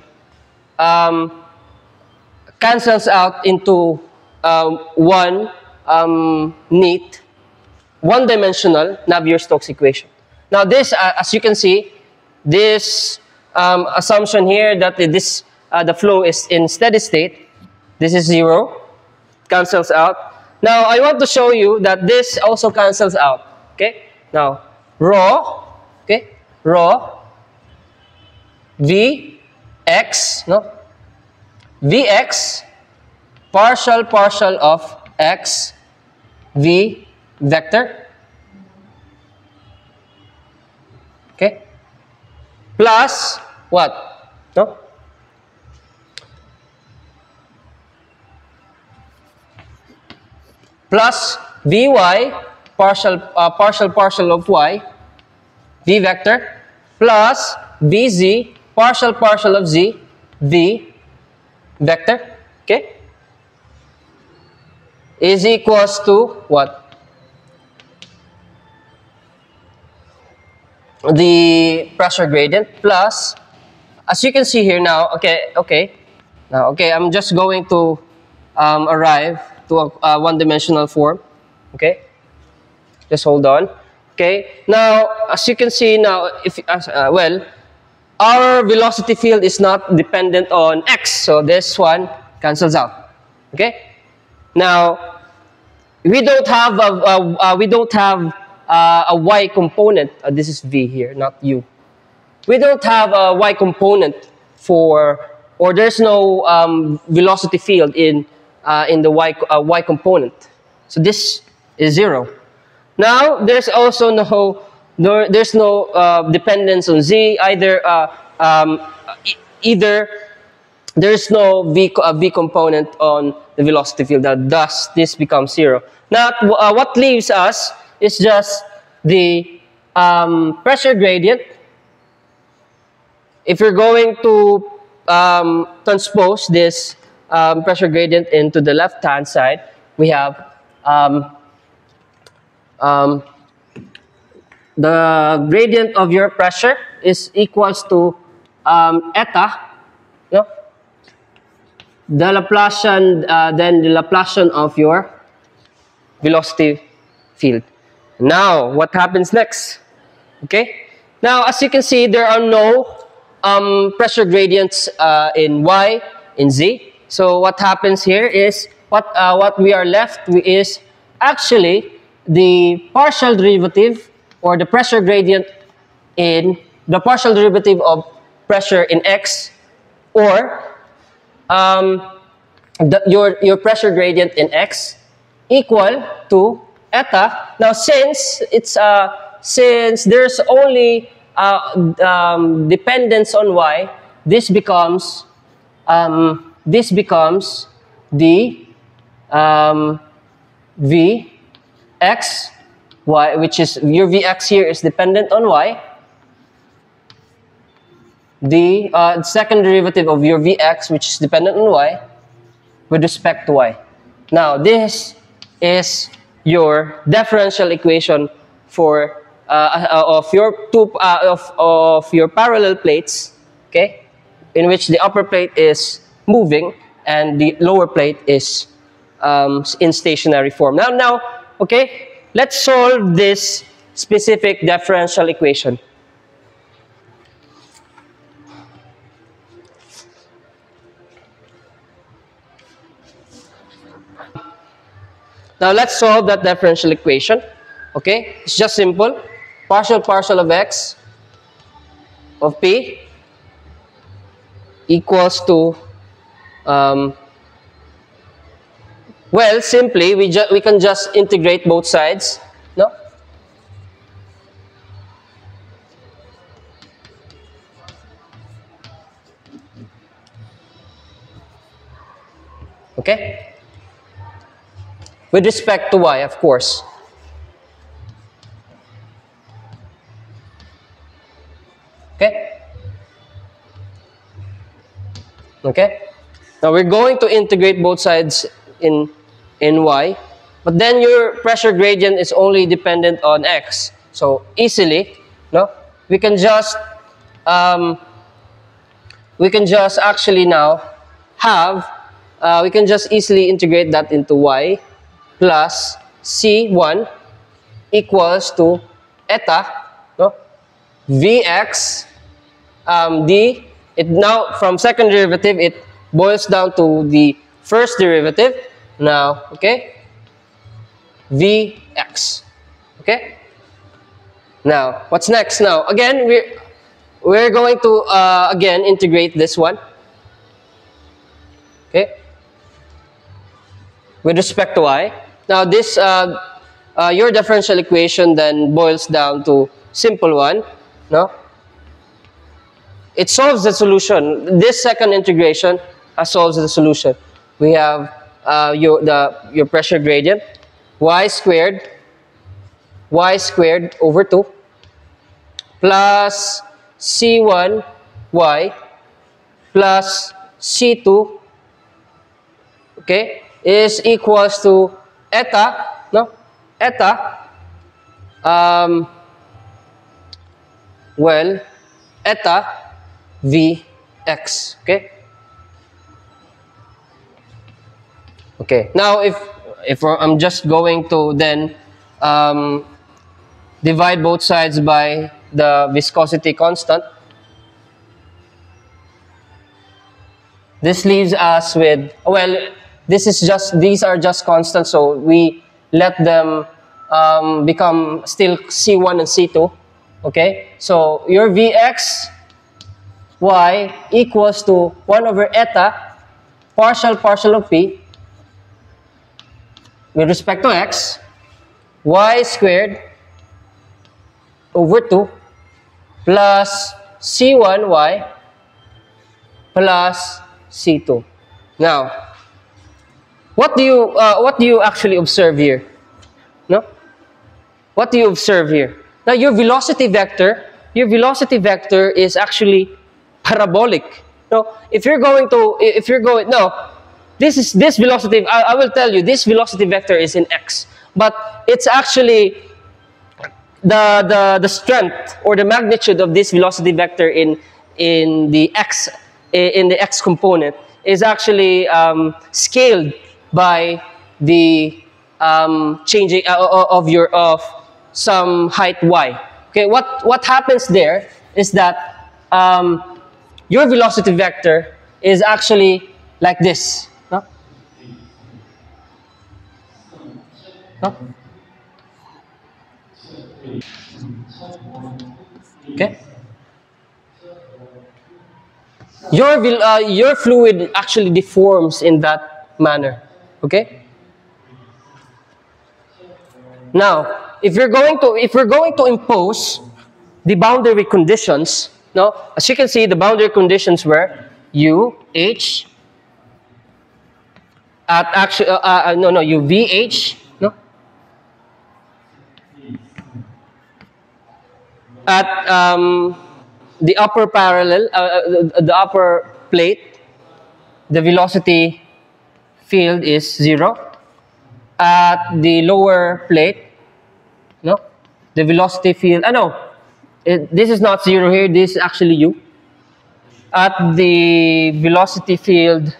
S2: cancels out into one neat, one-dimensional Navier-Stokes equation. Now this, as you can see, this assumption here that the flow is in steady state, this is 0, cancels out. Now I want to show you that this also cancels out. Okay. Now rho, okay, rho Vx, no, Vx partial of x v vector, okay, plus what? No, plus Vy partial of y v vector, plus Vz partial of z v vector, okay, is equals to what? The pressure gradient plus, as you can see here now, okay, I'm just going to arrive to a one-dimensional form, okay, just hold on, okay. Now, as you can see now, well, our velocity field is not dependent on x, so this one cancels out, okay. Now, we don't have a y component. This is v here, not u. We don't have a y component or there's no velocity field in the y component. So this is 0. Now there's also there's no dependence on z. Either there's no v component on the velocity field. Thus, this becomes 0. Now, what leaves us is just the pressure gradient. If you're going to transpose this pressure gradient into the left-hand side, we have the gradient of your pressure is equals to eta, no? The Laplacian, then the Laplacian of your velocity field. Now, what happens next? Okay. Now, as you can see, there are no pressure gradients in y, in z. So what happens here is what we are left with is actually the partial derivative or the pressure gradient in the partial derivative of pressure in x, or your pressure gradient in x equal to eta. Now, since it's since there's only dependence on y, this becomes the vx y, which is your vx here is dependent on y. The second derivative of your vx, which is dependent on y, with respect to y. Now, this is your differential equation for of your of your parallel plates, okay, in which the upper plate is moving and the lower plate is in stationary form. Now, okay, let's solve this specific differential equation. Now, let's solve that differential equation. Okay, it's just simple. Partial of x of p equals to, well, simply, we can just integrate both sides, no? Okay? With respect to y, of course. Okay? Okay? Now, we're going to integrate both sides in y, but then your pressure gradient is only dependent on x. So, easily, no? We can just actually now have, we can just easily integrate that into y plus c1 equals to eta, no? Vx, it now, from second derivative, it boils down to the first derivative. Now, okay, Vx, okay. Now, what's next? Now, again, we're going to again integrate this one, okay, with respect to y. Now, this your differential equation then boils down to simple one, no? It solves the solution. This second integration solves the solution. We have your pressure gradient, y squared over 2 plus c1 y plus c2, okay, is equals to eta, no? Eta, well, eta Vx, okay? Okay, now if I'm just going to then divide both sides by the viscosity constant, this leaves us with, well, these are just constants, so we let them become still C1 and C2, okay? So your Vx y equals to 1 over eta partial of p with respect to x, y squared over 2 plus C1y plus C2. Now, what do you actually observe here? No? What do you observe here? Now, your velocity vector is actually parabolic. No, if you're going, no, this velocity, I will tell you, this velocity vector is in x, but it's actually the strength or the magnitude of this velocity vector in the x component is actually scaled by the changing of some height y. Okay, what happens there is that your velocity vector is actually like this. No? No? Okay. Your fluid actually deforms in that manner. Okay. Now, if we're going to impose the boundary conditions, no, as you can see, the boundary conditions were u h at actually u v h, no, at the upper parallel, the upper plate, the velocity field is 0. At the lower plate, no, the velocity field, this is not 0 here, this is actually u. At the velocity field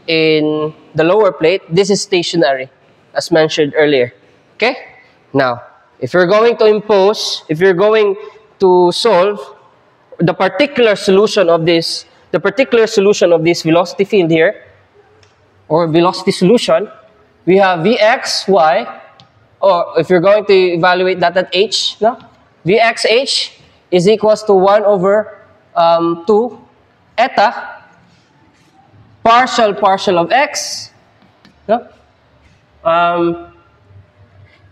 S2: in the lower plate, this is stationary, as mentioned earlier. Okay? Now, if you're going to solve the particular solution of this velocity field here, or velocity solution, we have Vx, y, or if you're going to evaluate that at h, no? Vx h is equals to 1 over 2 eta partial of x, no?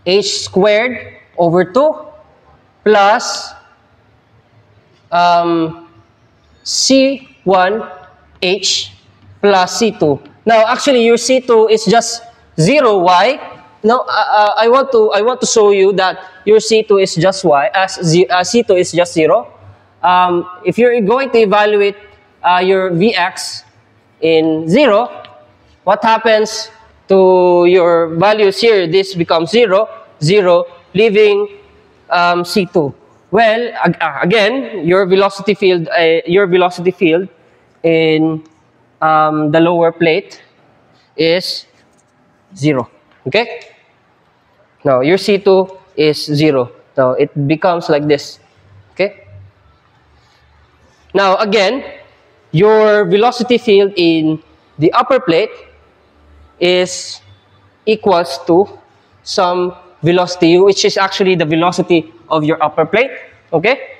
S2: H squared over 2 plus C1h plus C2. Now, actually, your C2 is just 0. Why? No, I want to show you that your C2 is just y, as C2 is just 0. If you're going to evaluate your Vx in 0, what happens to your values here? This becomes 0, leaving C2. Well, again, your velocity field in the lower plate is 0. Okay? Now, your C2 is 0. Now, it becomes like this. Okay? Now, again, your velocity field in the upper plate is equals to some velocity u, which is actually the velocity of your upper plate. Okay?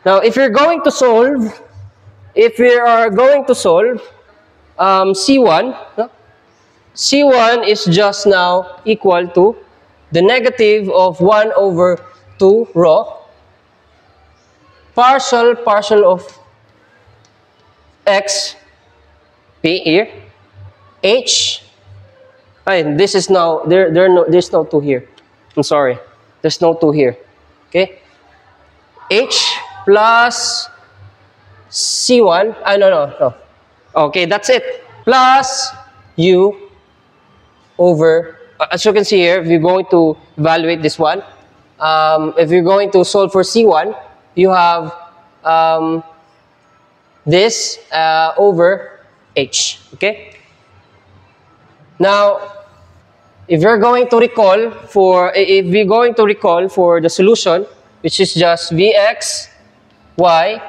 S2: Now, if we are going to solve C1, no? C1 is just now equal to the negative of 1 over 2 rho partial of x p here h. And this is now there's no 2 here. I'm sorry, there's no 2 here. Okay, h plus C1. No. Okay, that's it. Plus u over, as you can see here, if you're going to evaluate this one, if you're going to solve for C1, you have this over h. Okay. Now, if we're going to recall for the solution, which is just Vx y,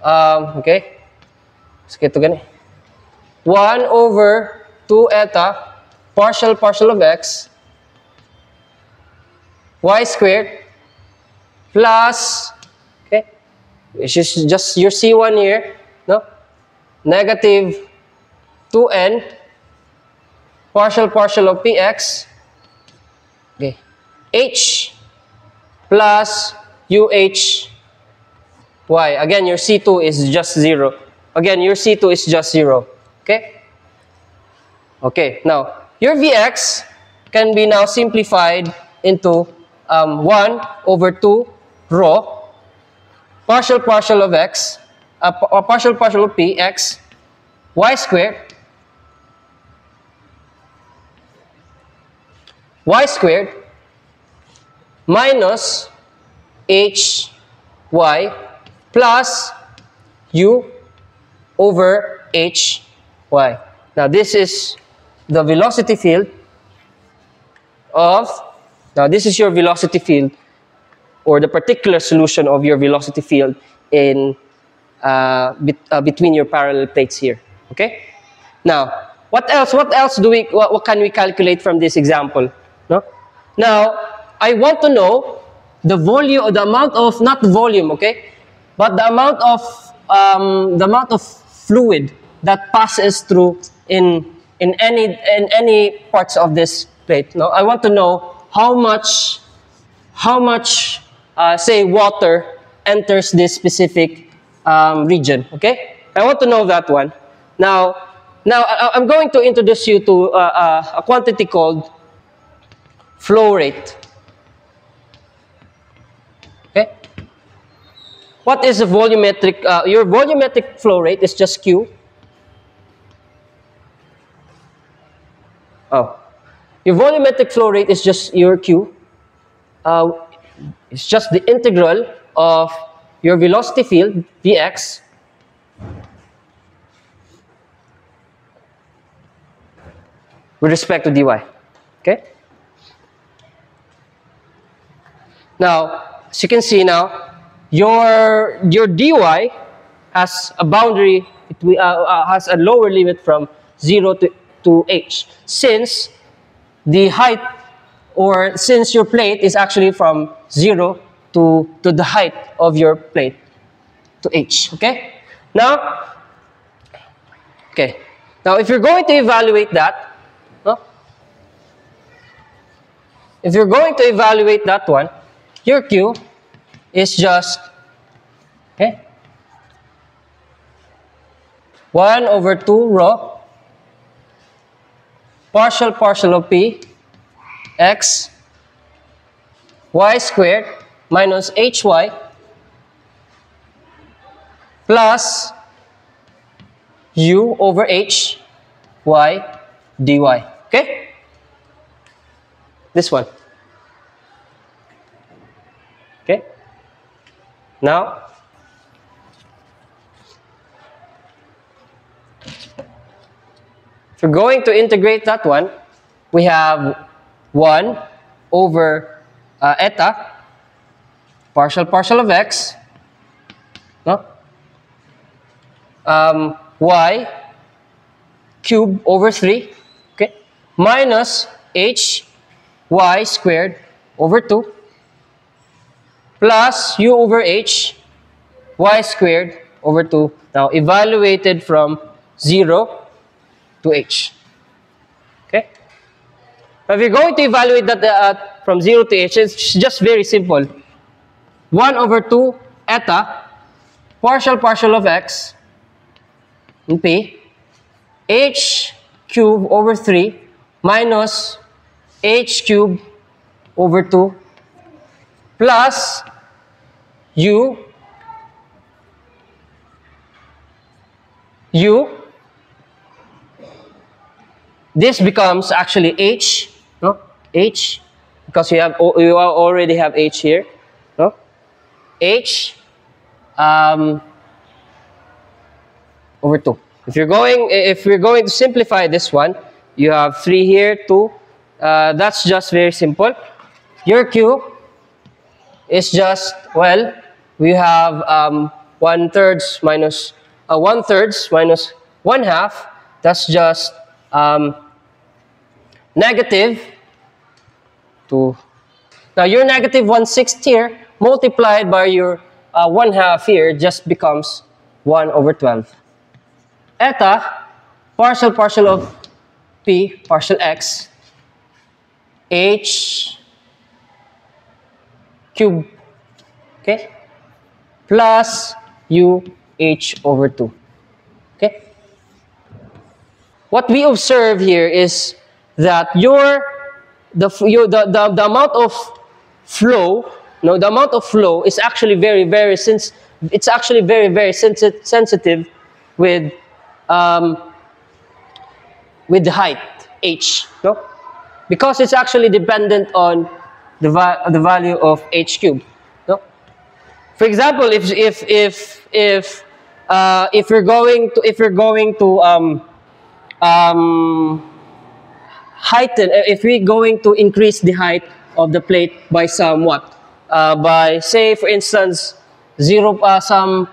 S2: okay, let's get to ganun. 1 over 2 eta partial of x y squared plus, okay, which is just your C1 here, no, negative 2n partial of px, okay, h plus UH y. Again, your C2 is just 0. Again, your C2 is just 0. Okay? Okay, now, your Vx can be now simplified into 1 over 2 rho, partial of x, partial of p, x, y squared minus h y plus u over h y. Now this is the velocity field of, now this is your velocity field, or the particular solution of your velocity field in between your parallel plates here. Okay? Now, what else do we, what can we calculate from this example? No? Now, I want to know the volume, the amount of, not volume, okay, but the amount of fluid that passes through in any parts of this plate. No, I want to know how much say water enters this specific region. Okay, I want to know that one. Now I'm going to introduce you to a quantity called flow rate. Okay, what is a volumetric? Your volumetric flow rate is just Q. Oh, your volumetric flow rate is just your Q. It's just the integral of your velocity field, Vx, with respect to dy. Okay? Now, as you can see now, your dy has a boundary, has a lower limit from 0 to h, since the height, or since your plate is actually from 0 to the height of your plate, to h. Okay? Now, if you're going to evaluate that, if you're going to evaluate that one, your Q is just 1 over 2 rho partial of P x y squared minus hy plus u over h y dy. Okay? This one. Okay? Now, if you're going to integrate that one, we have 1 over eta, partial of x, no? Y cubed over 3, okay, minus h y squared over 2 plus u over h y squared over 2. Now evaluated from 0 to h. Okay? Now if you're going to evaluate that from 0 to h, it's just very simple. 1 over 2 eta partial of x in p, h cubed over 3 minus h cubed over 2 plus u this becomes actually h, no? H, because you already have h here, no? H over 2. If we're going to simplify this one, you have 3 here, 2. That's just very simple. Your Q is just, well, we have 1/3 minus 1/3 minus 1/2. That's just negative 2. Now your negative 1/6 here multiplied by your 1/2 here just becomes 1 over 12. Eta partial of p partial x h cubed okay, plus UH over 2. Okay? What we observe here is that the amount of flow, no, the amount of flow is actually very sensitive with the height h, no, because it's actually dependent on the value of h cubed, no. For example, if we're going to heighten, if we're going to increase the height of the plate by somewhat, by say for instance some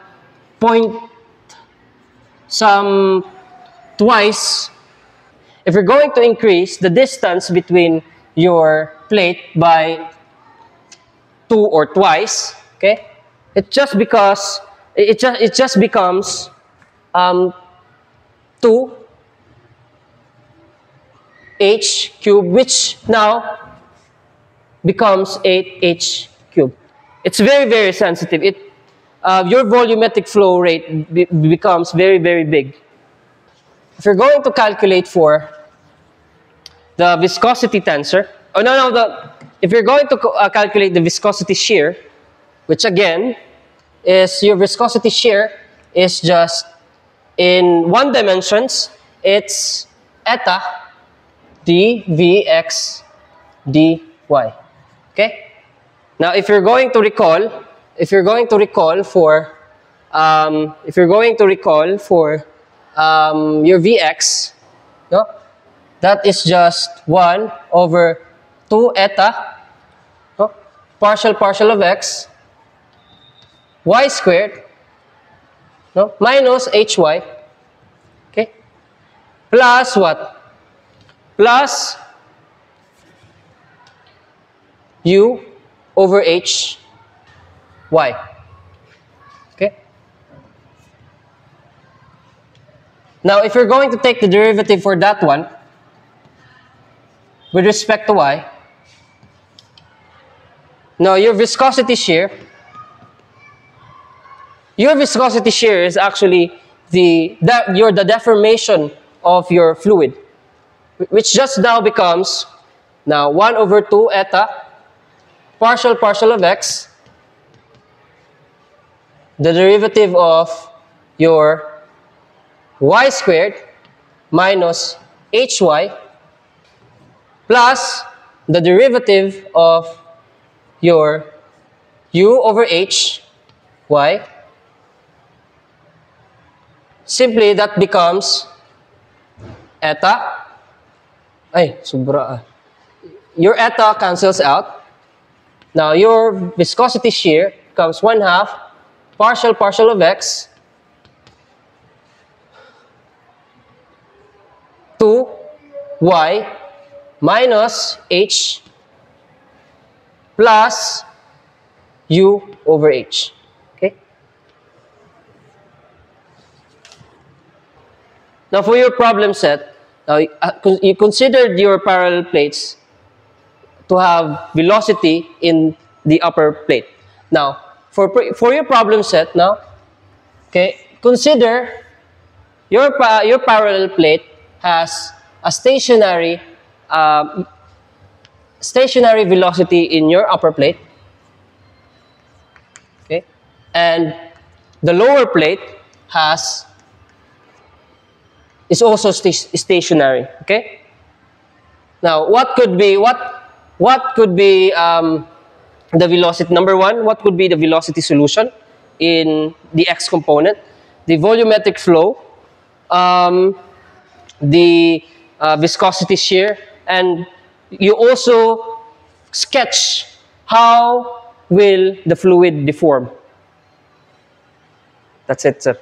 S2: twice, if you're going to increase the distance between your plate by 2 or twice, okay, it just becomes 2 h cubed, which now becomes 8h cubed. It's very sensitive. Your volumetric flow rate becomes very big. If you're going to calculate for the viscosity tensor, if you're going to calculate the viscosity shear, which again is your viscosity shear is just in one dimensions, it's eta dvx dy. Okay. Now, if you're going to recall for your Vx, no, that is just 1 over 2 eta, no, partial of x, y squared, no, minus hy, okay, plus what? Plus u over h y. Okay. Now, if you're going to take the derivative for that one with respect to y, now your viscosity shear is actually the deformation of your fluid, which just now becomes 1 over 2 eta partial of x, the derivative of your y squared minus hy plus the derivative of your u over h y. Simply that becomes eta. Your eta cancels out. Now your viscosity shear becomes 1/2 partial of x 2 y minus h plus u over h. Okay. Now for your problem set, you considered your parallel plates to have velocity in the upper plate. Now, for your problem set now, okay, consider your parallel plate has a stationary velocity in your upper plate, okay, and the lower plate is also stationary. Okay. Now, what could be the velocity? Number one, what could be the velocity solution in the x component? The volumetric flow, the viscosity shear, and you also sketch how will the fluid deform. That's it, sir.